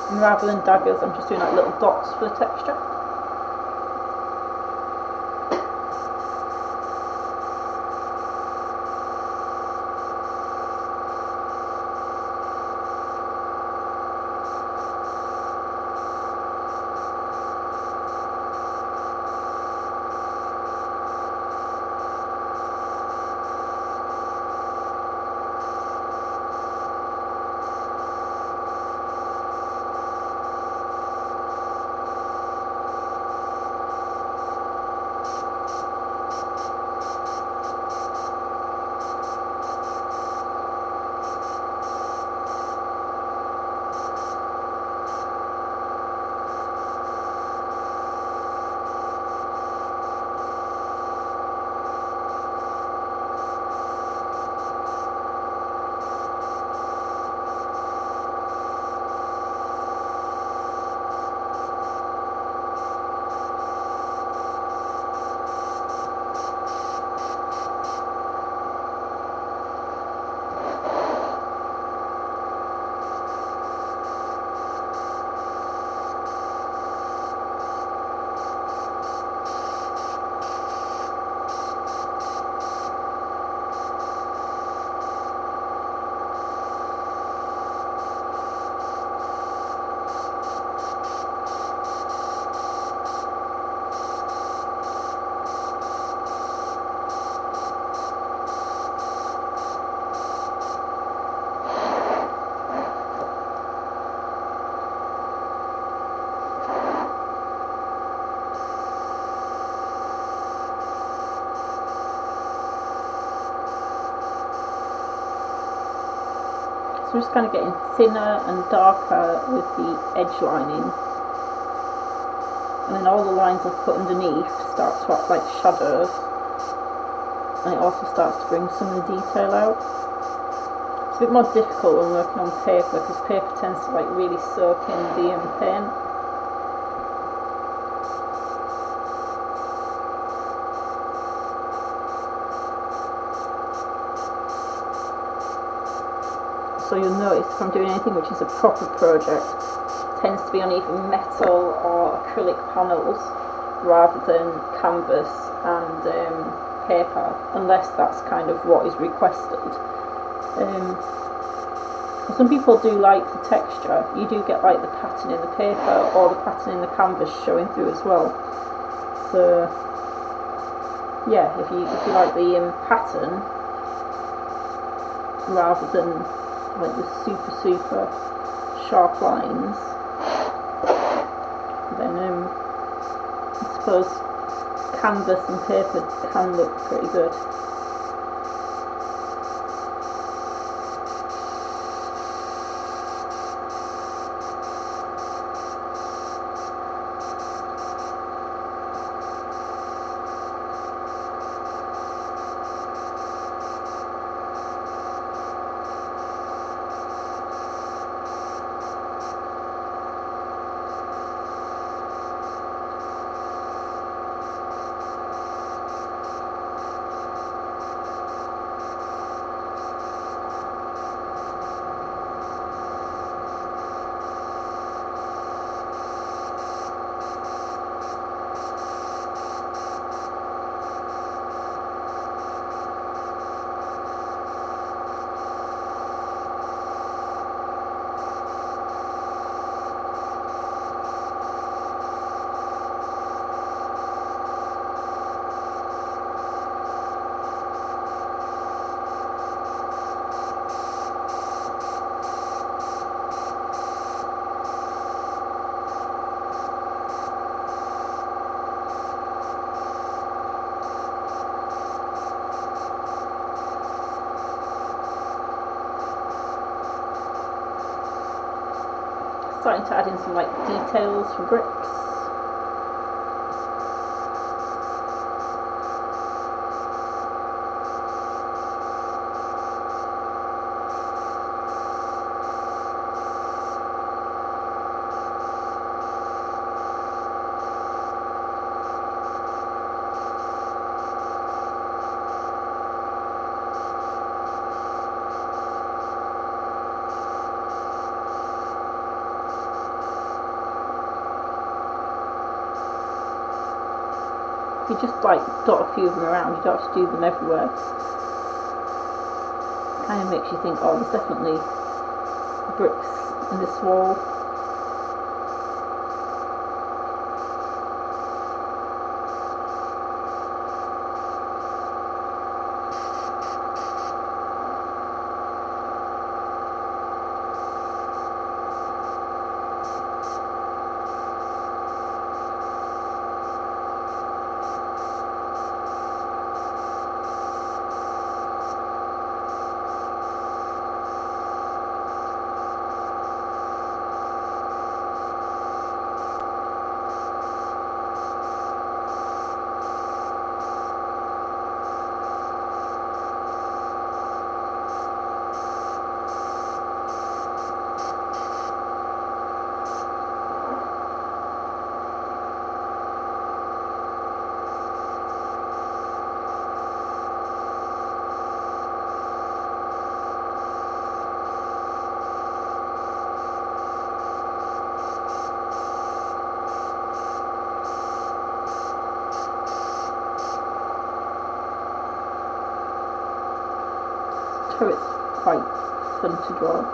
Speaker 1: And rather than daggers, I'm just doing like little dots for the texture. So I'm just kind of getting thinner and darker with the edge lining, and then all the lines I've put underneath start to act like shadows, and it also starts to bring some of the detail out. It's a bit more difficult when working on paper, because paper tends to like really soak in the paint. So you'll notice if I'm doing anything which is a proper project, it tends to be on either metal or acrylic panels rather than canvas and paper, unless that's kind of what is requested. Some people do like the texture. You do get like the pattern in the paper or the pattern in the canvas showing through as well. So yeah, if you like the pattern rather than like the super sharp lines, then I suppose canvas and paper can look pretty good. starting to add in some like details from bricks. If you just like dot a few of them around, you don't have to do them everywhere. It kind of makes you think, oh, there's definitely bricks in this wall. Turret's quite fun to draw.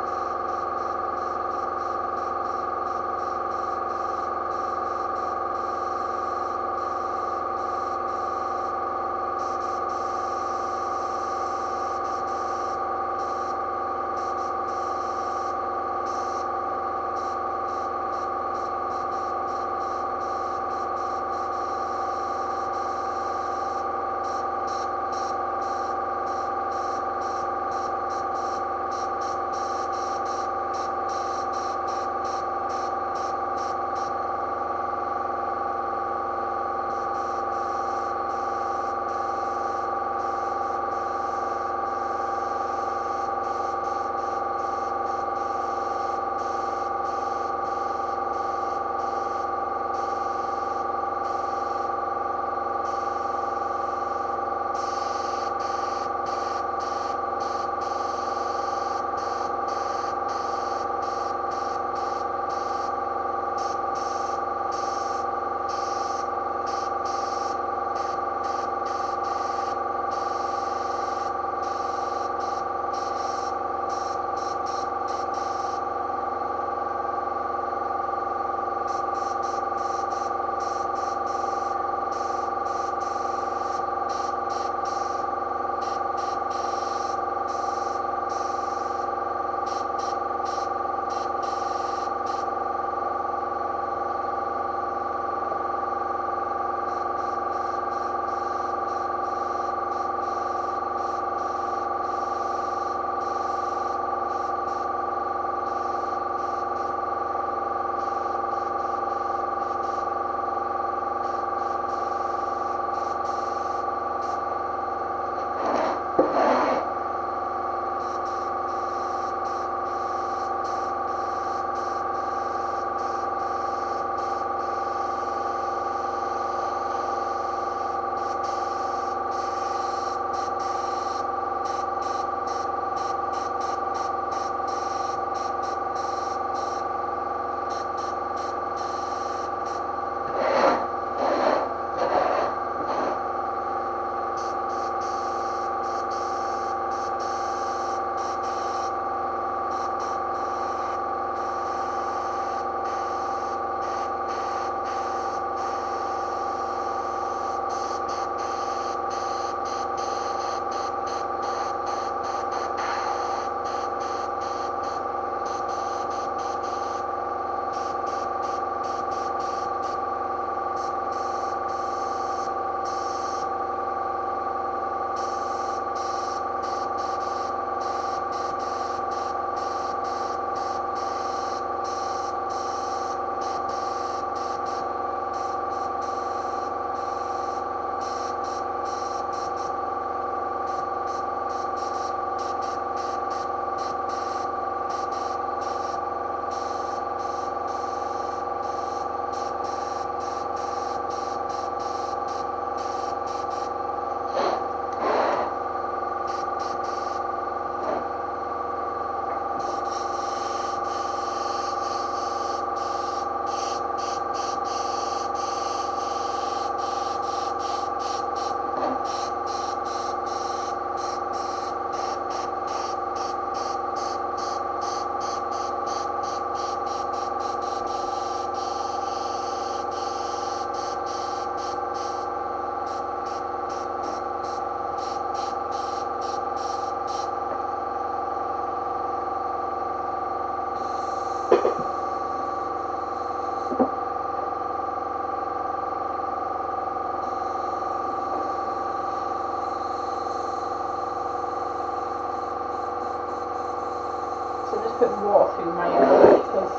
Speaker 1: water through my airbrush because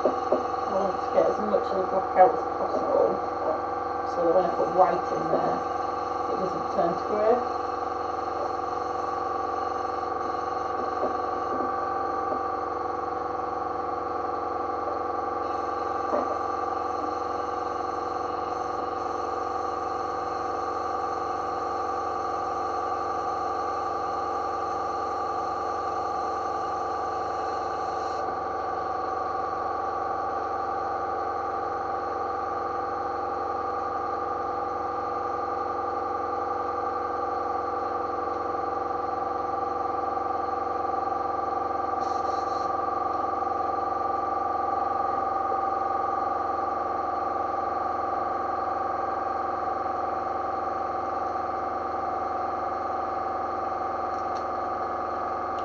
Speaker 1: I want to get as much of the black out as possible, so that when I put white in there it doesn't turn to grey.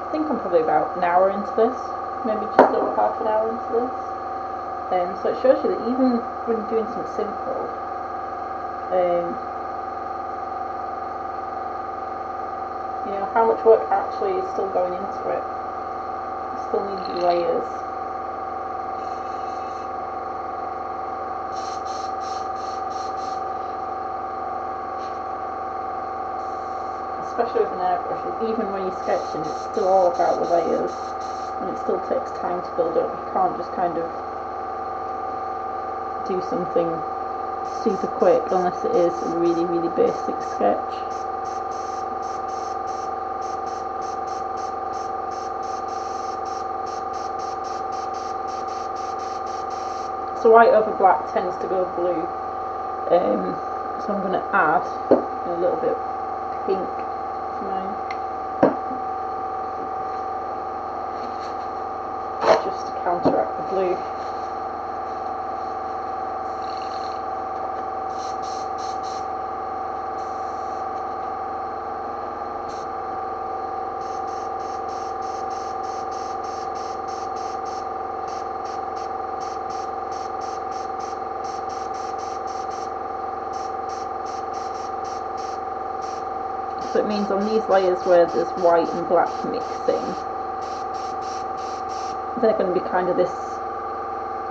Speaker 1: I think I'm probably about an hour into this, maybe just over half an hour into this. So it shows you that even when you're doing something simple, you know, how much work actually is still going into it. You still need the layers. Especially with an airbrush, even when you're sketching, it's still all about the layers, and it still takes time to build up. You can't just kind of do something super quick unless it is a really, really basic sketch. So white over black tends to go blue, so I'm going to add a little bit of pink to mine, just to counteract the blue. So it means on these layers where there's white and black mixing, they're going to be kind of this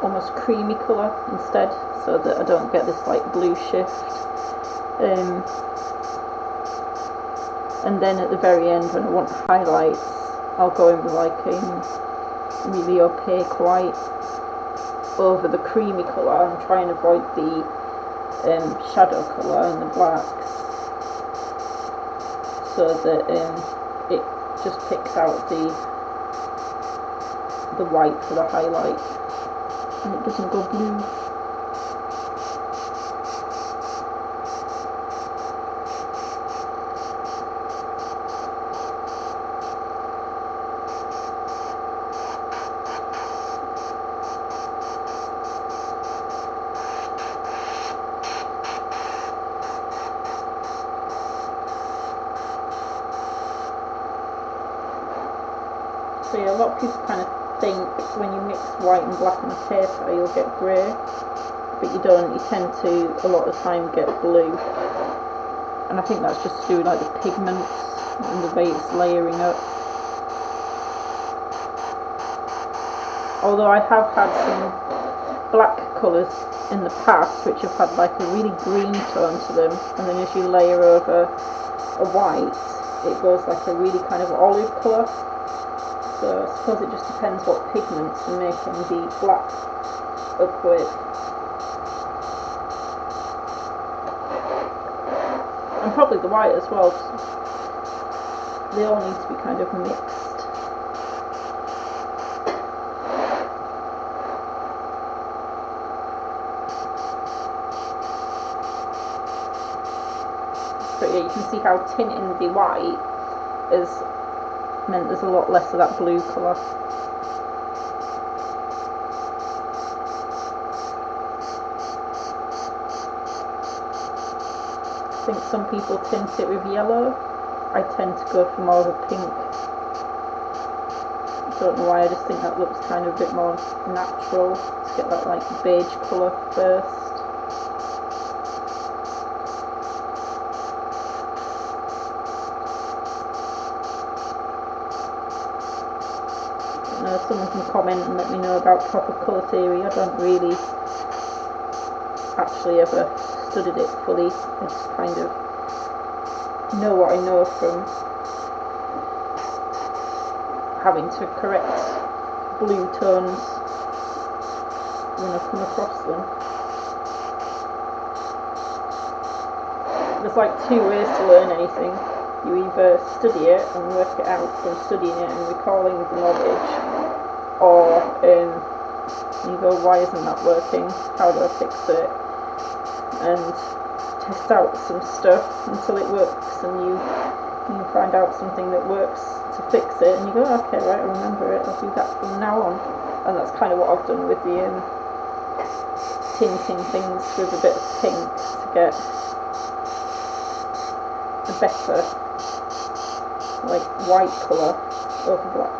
Speaker 1: almost creamy colour instead, so that I don't get this like blue shift. And then at the very end, when I want highlights, I'll go in with like a really opaque white over the creamy colour and try and avoid the shadow colour and the blacks, so that it just picks out the white for the highlight and it doesn't go blue. So yeah, a lot of people kind of think when you mix white and black on a paper you'll get grey, but you don't. You tend to a lot of the time get blue, and I think that's just to do with like the pigments and the way it's layering up. Although I have had some black colours in the past which have had like a really green tone to them, and then as you layer over a white it goes like a really kind of olive colour. So I suppose it just depends what pigments you're making the black up with. And probably the white as well, because they all need to be kind of mixed. But yeah, you can see how tinting the white is meant there's a lot less of that blue colour. I think some people tint it with yellow. I tend to go for more of a pink. I don't know why, I just think that looks kind of a bit more natural to get that like beige colour first. someone can comment and let me know about proper colour theory. I don't really actually ever studied it fully. I just kind of know what I know from having to correct blue tones when I come across them. There's like two ways to learn anything. You either study it and work it out from studying it and recalling the knowledge, or you go, why isn't that working? How do I fix it? And test out some stuff until it works, and you find out something that works to fix it, and you go, okay, right, I remember it, I'll do that from now on. And that's kind of what I've done with the tinting things with a bit of pink to get a better, like, white colour over black.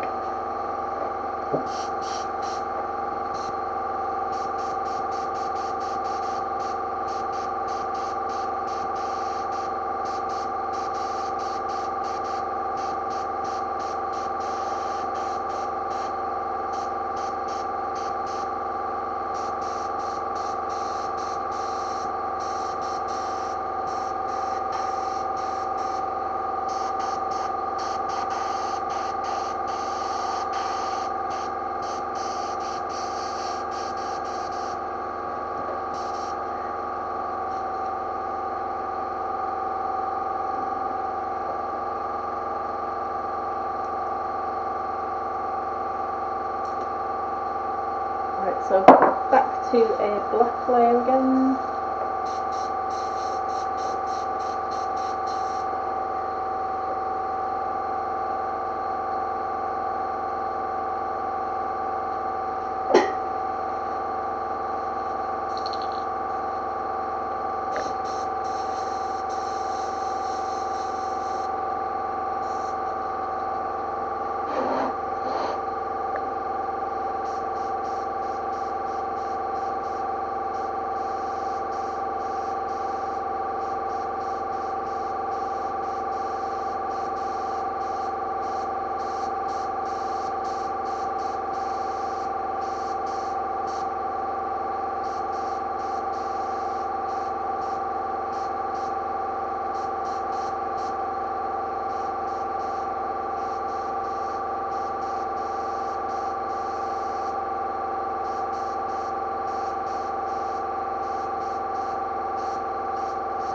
Speaker 1: So back to a black layer again.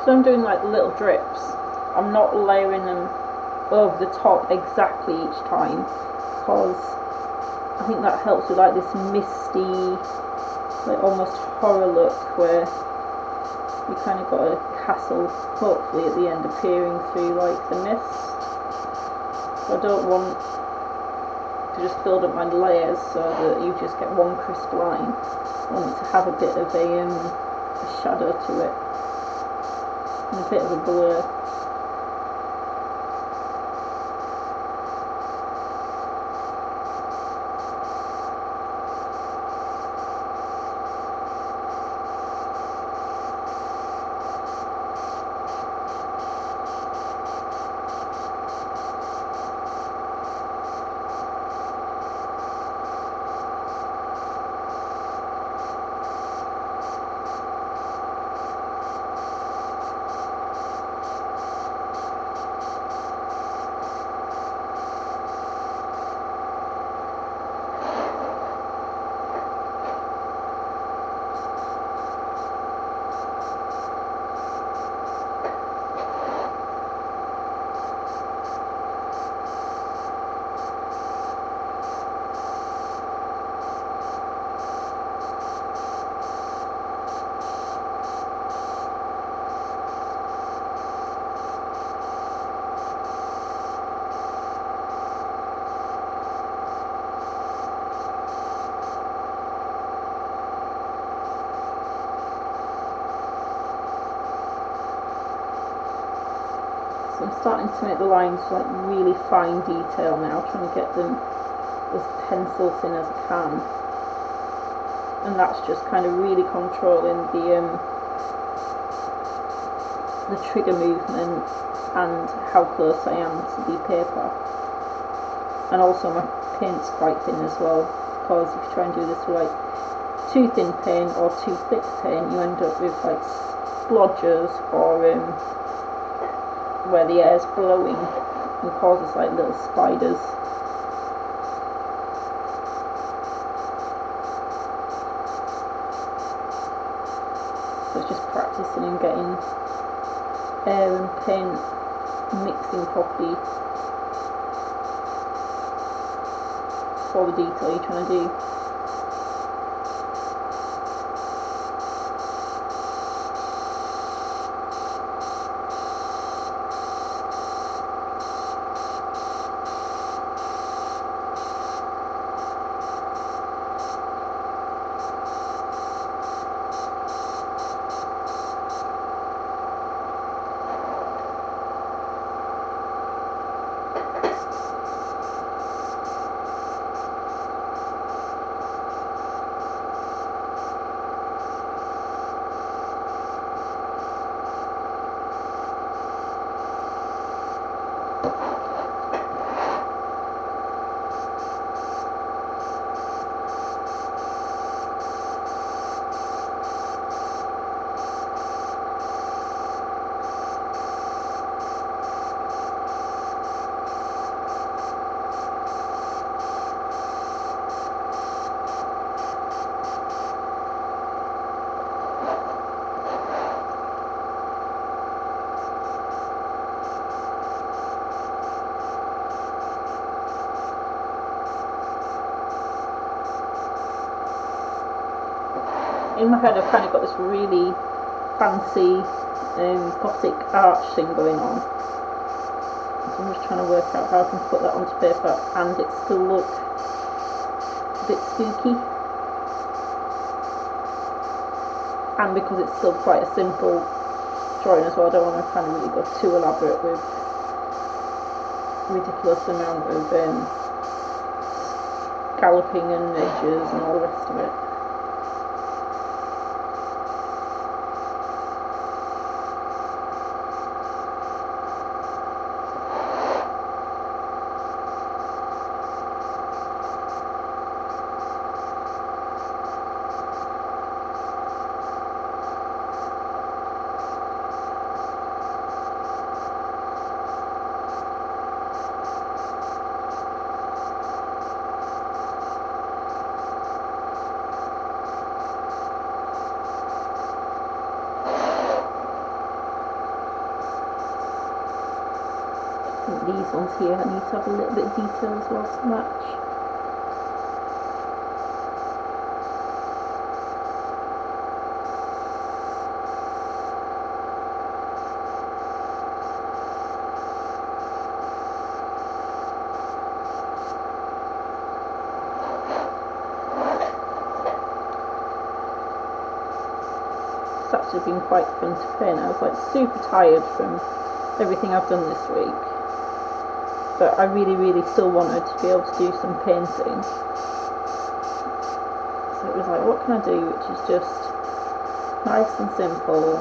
Speaker 1: So I'm doing like little drips. I'm not layering them over the top exactly each time, because I think that helps with like this misty, like almost horror look where you kind of got a castle hopefully at the end appearing through like the mist. So I don't want to just build up my layers so that you just get one crisp line. I want it to have a bit of a shadow to it. A bit of a blur. I'm starting to make the lines like really fine detail now, trying to get them as pencil thin as I can, and that's just kind of really controlling the trigger movement and how close I am to the paper, and also my paint's quite thin as well, because if you try and do this with like too thin paint or too thick paint, you end up with like splodges, or where the air's blowing and causes like little spiders. So it's just practicing and getting air and paint mixing properly for the detail you're trying to do. In my head I've kind of got this really fancy Gothic arch thing going on, so I'm just trying to work out how I can put that onto paper and it still look a bit spooky, and because it's still quite a simple drawing as well, I don't want to kind of really go too elaborate with ridiculous amount of scalloping and edges and all the rest of it. These ones here, I need to have a little bit of detail as well to match. It's actually been quite fun to paint. I was like super tired from everything I've done this week, but I really still wanted to be able to do some painting. So it was like, what can I do which is just nice and simple,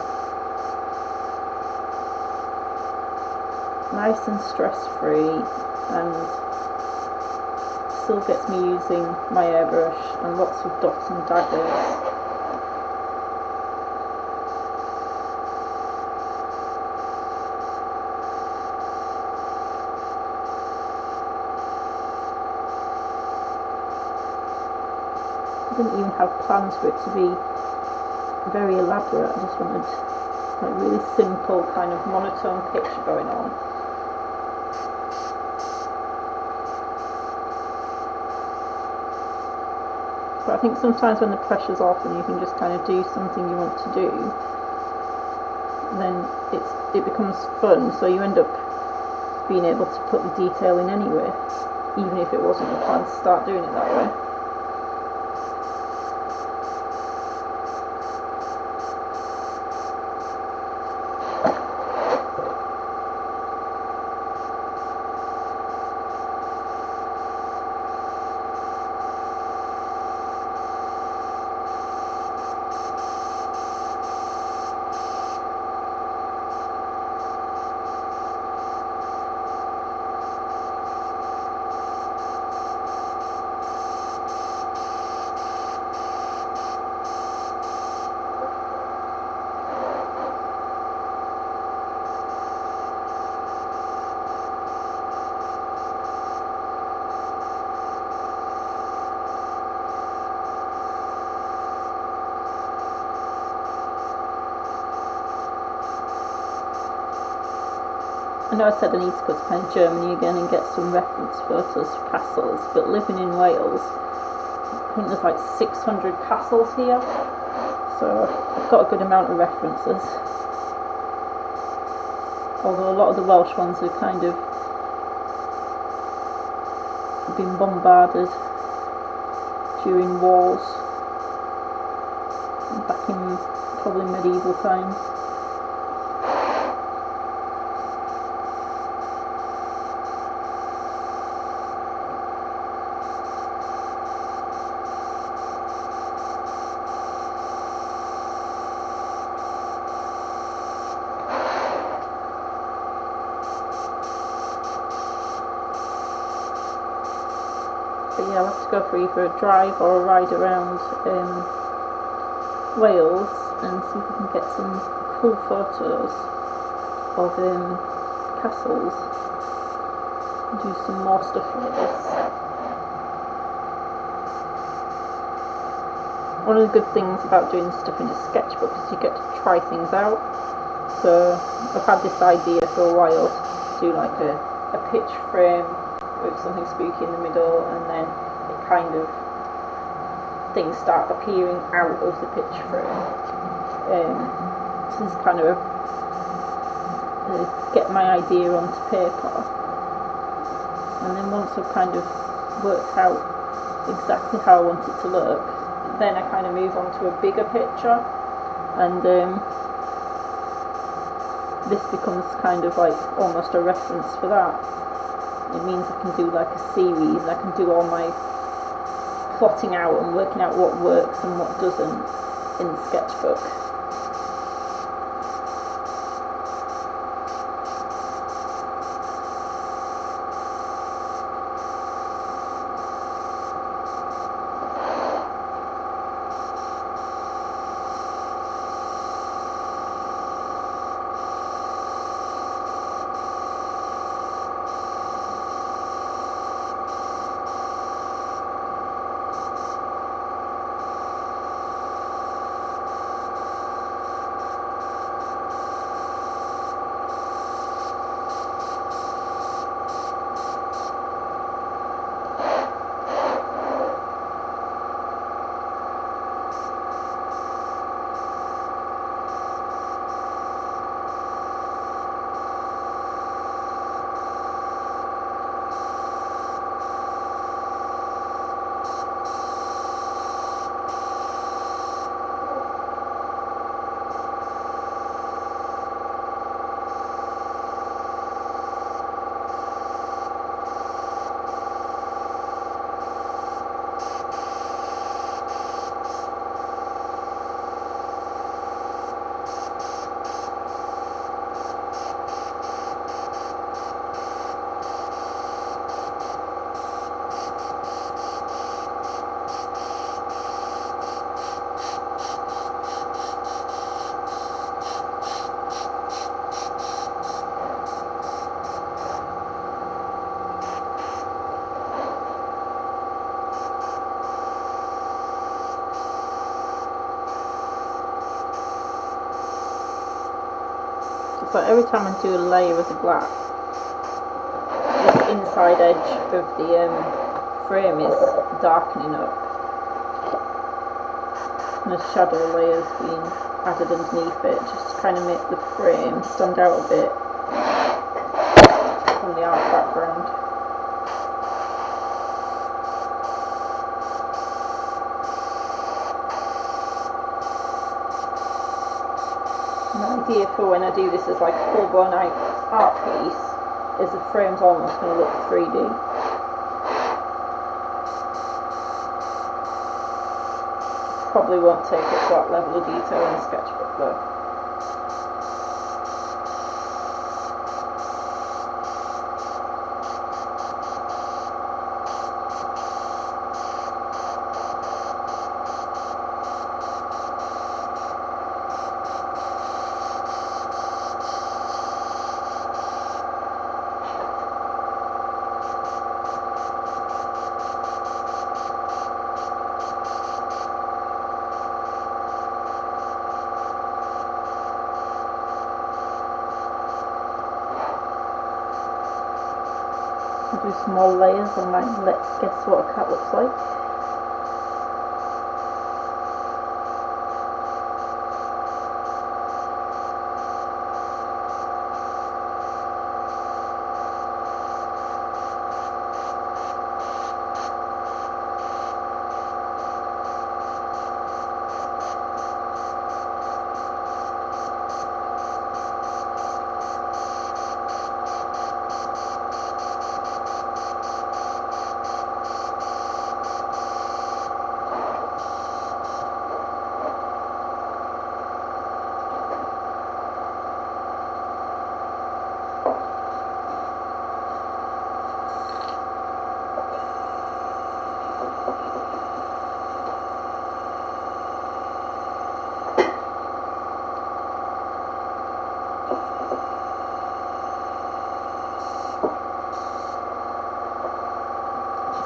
Speaker 1: nice and stress-free, and still gets me using my airbrush and lots of dots and daggers. I didn't even have plans for it to be very elaborate. I just wanted like really simple kind of monotone picture going on. But I think sometimes when the pressure's off and you can just kind of do something you want to do, then it becomes fun, so you end up being able to put the detail in anyway, even if it wasn't the plan to start doing it that way. I know I said I need to go to kind of Germany again and get some reference photos for castles, but living in Wales, I think there's like 600 castles here, so I've got a good amount of references. Although a lot of the Welsh ones are kind of been bombarded during wars back in probably medieval times. But yeah, I'll have to go for either a drive or a ride around Wales and see if we can get some cool photos of castles and do some more stuff like this. One of the good things about doing stuff in a sketchbook is you get to try things out. So I've had this idea for a while to do like a pitch frame with something spooky in the middle, and then it kind of things start appearing out of the pitch frame. This is kind of get my idea onto paper, and then once I've kind of worked out exactly how I want it to look, then I kind of move on to a bigger picture, and this becomes kind of like almost a reference for that. It means I can do like a series, and I can do all my plotting out and working out what works and what doesn't in the sketchbook. So every time I do a layer of the black, this inside edge of the frame is darkening up, and the shadow layers being added underneath it, just to kind of make the frame stand out a bit from the art background. My idea for when I do this as like a full-blown art piece is the frame's almost going to look 3D. Probably won't take it to that level of detail in the sketchbook though. do some more layers on my let's guess what a cat looks like.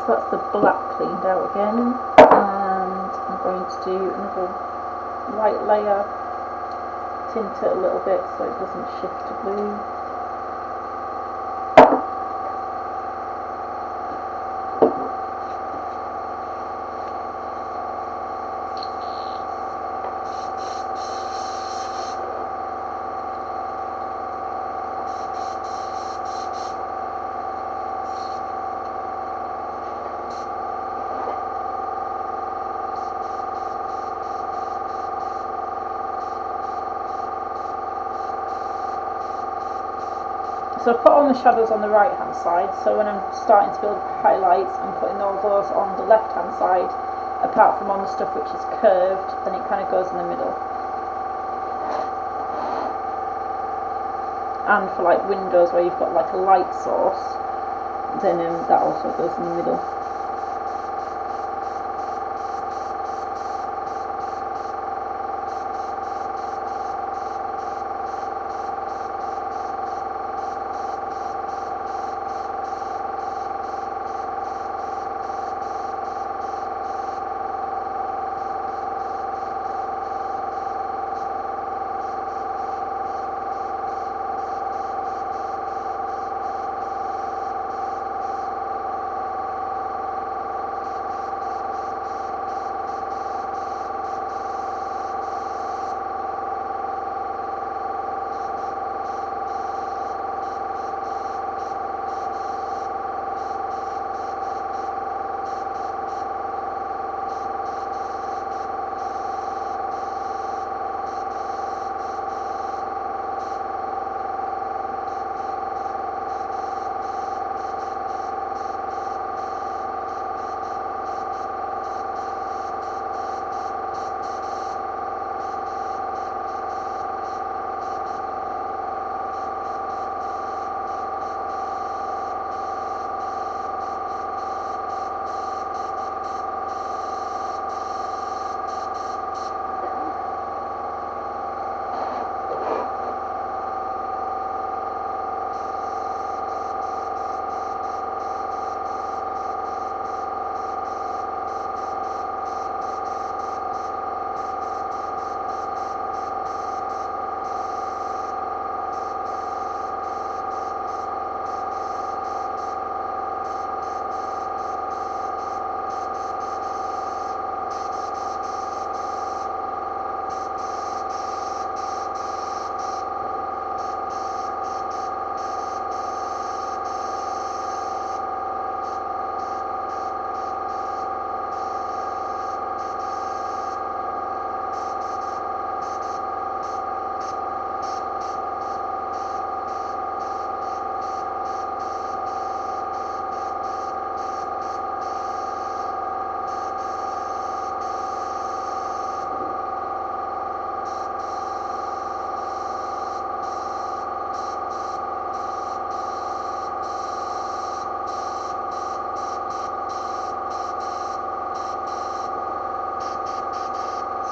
Speaker 1: So that's the black cleaned out again, and I'm going to do another white layer, tint it a little bit so it doesn't shift to blue. So I put all my shadows on the right hand side, so when I'm starting to build highlights I'm putting all those on the left hand side, apart from on the stuff which is curved, then it kind of goes in the middle. And for like windows where you've got like a light source, then that also goes in the middle.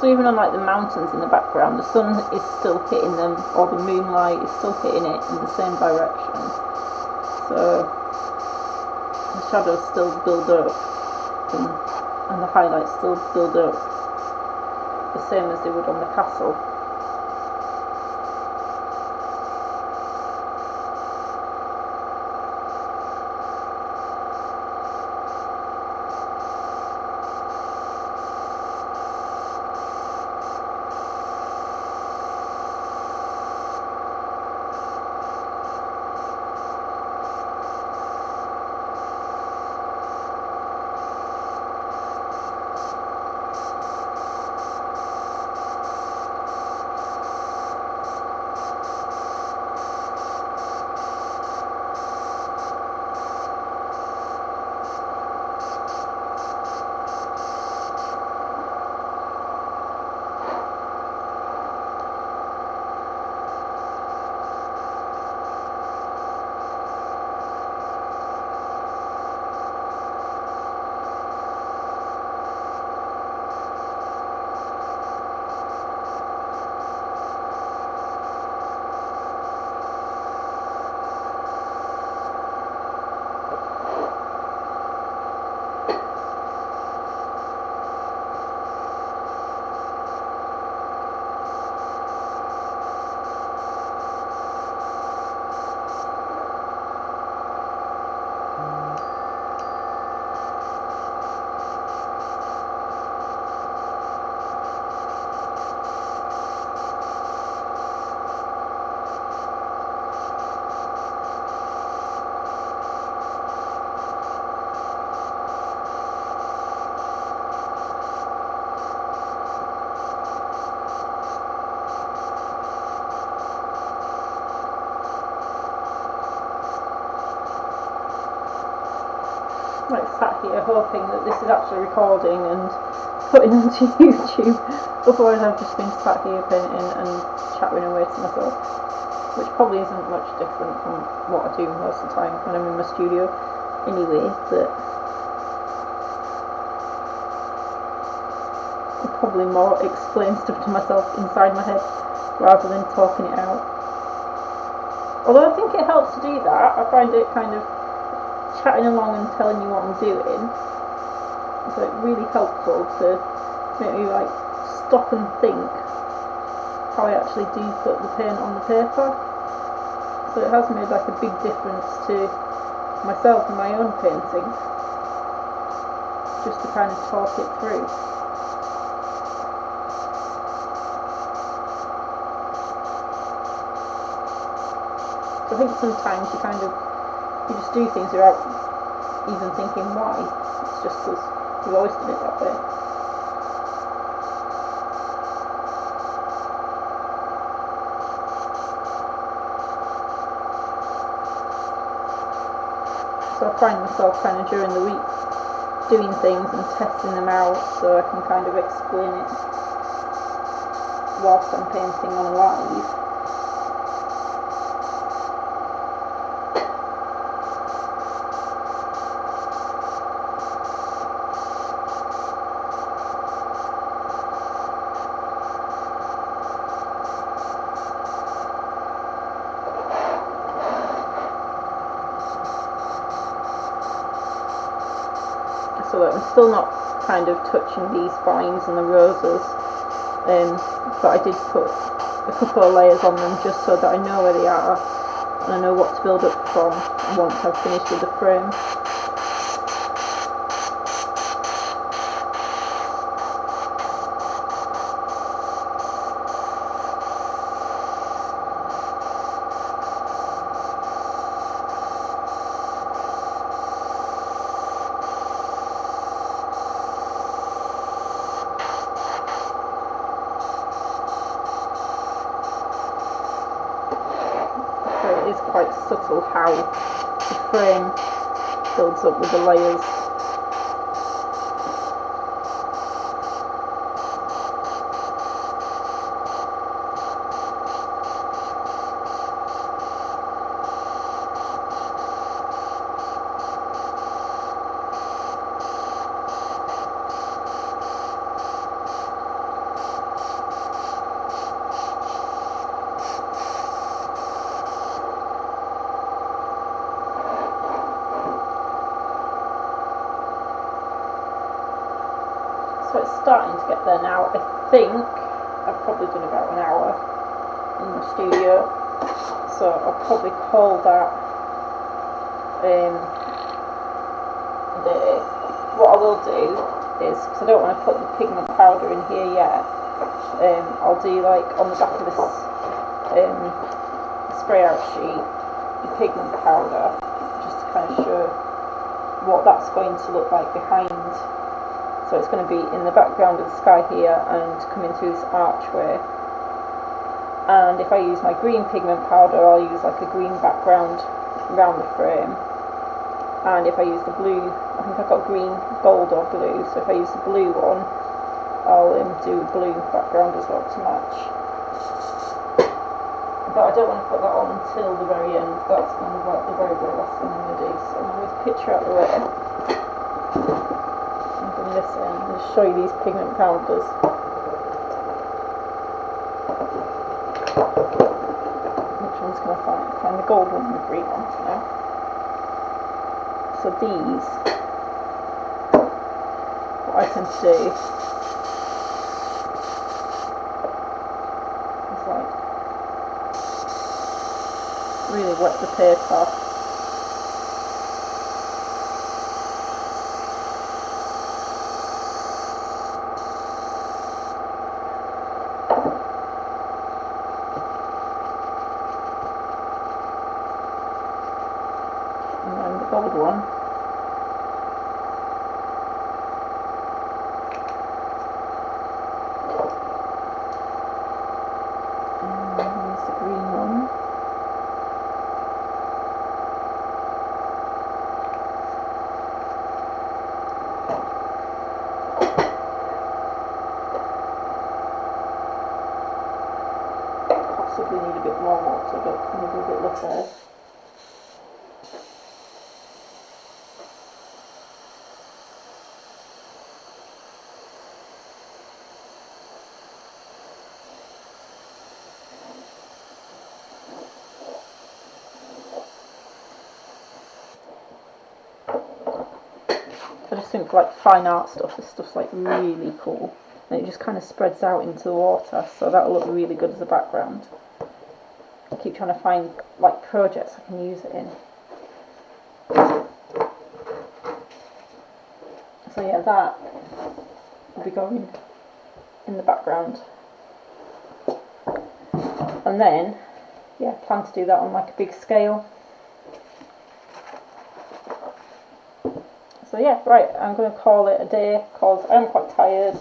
Speaker 1: So even on like the mountains in the background, the sun is still hitting them, or the moonlight is still hitting it in the same direction. So the shadows still build up, and the highlights still build up the same as they would on the castle. like sat here hoping that this is actually recording and putting onto YouTube. Otherwise I've just been sat here painting and chatting away to myself, which probably isn't much different from what I do most of the time when I'm in my studio anyway, but I probably more explain stuff to myself inside my head rather than talking it out. Although I think it helps to do that. I find it kind of chatting along and telling you what I'm doing, it's like really helpful to make me like stop and think how I actually do put the paint on the paper. So it has made like a big difference to myself and my own painting, just to kind of talk it through. So I think sometimes you just do things without even thinking why. It's just because you've always done it that way. So I find myself kind of during the week doing things and testing them out so I can kind of explain it whilst I'm painting on live. So that I'm still not kind of touching these vines and the roses, but I did put a couple of layers on them just so that I know where they are and I know what to build up from once I've finished with the frame. It is quite subtle how the frame builds up with the layers. So it's starting to get there now. I think I've probably done about an hour in the studio, so I'll probably call that day. What I will do is, because I don't want to put the pigment powder in here yet, I'll do like on the back of this spray out sheet the pigment powder, just to kind of show what that's going to look like behind. So it's going to be in the background of the sky here and coming through this archway. And if I use my green pigment powder, I'll use like a green background around the frame. And if I use the blue, I think I've got green, gold or blue, so if I use the blue one, I'll do blue background as well to match. But I don't want to put that on until the very end. That's kind of like the very, very last thing I'm going to do. So I'm going to move the picture out of the way. This end and show you these pigment powders. Which one's going to find the gold one and the green one for now. So these, what I can do is like really wet the paper. And then the gold one. And here's the green one. possibly need a bit more water, but maybe a bit less. I just think for like fine art stuff, this stuff's like really cool, and it just kind of spreads out into the water, so that'll look really good as a background. I keep trying to find like projects I can use it in. So yeah, that will be going in the background, and then yeah, plan to do that on like a big scale. So yeah, right, I'm going to call it a day because I'm quite tired.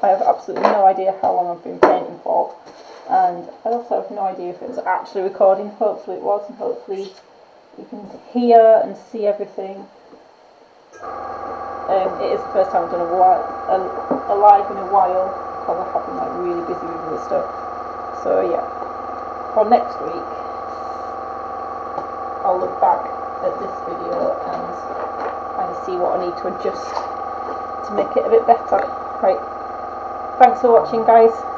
Speaker 1: I have absolutely no idea how long I've been painting for, and I also have no idea if it was actually recording. Hopefully it was, and hopefully you can hear and see everything. It is the first time I've done a live in a while because I have been like really busy with other stuff. So yeah, for next week I'll look back at this video and see what I need to adjust to make it a bit better. Right, thanks for watching guys.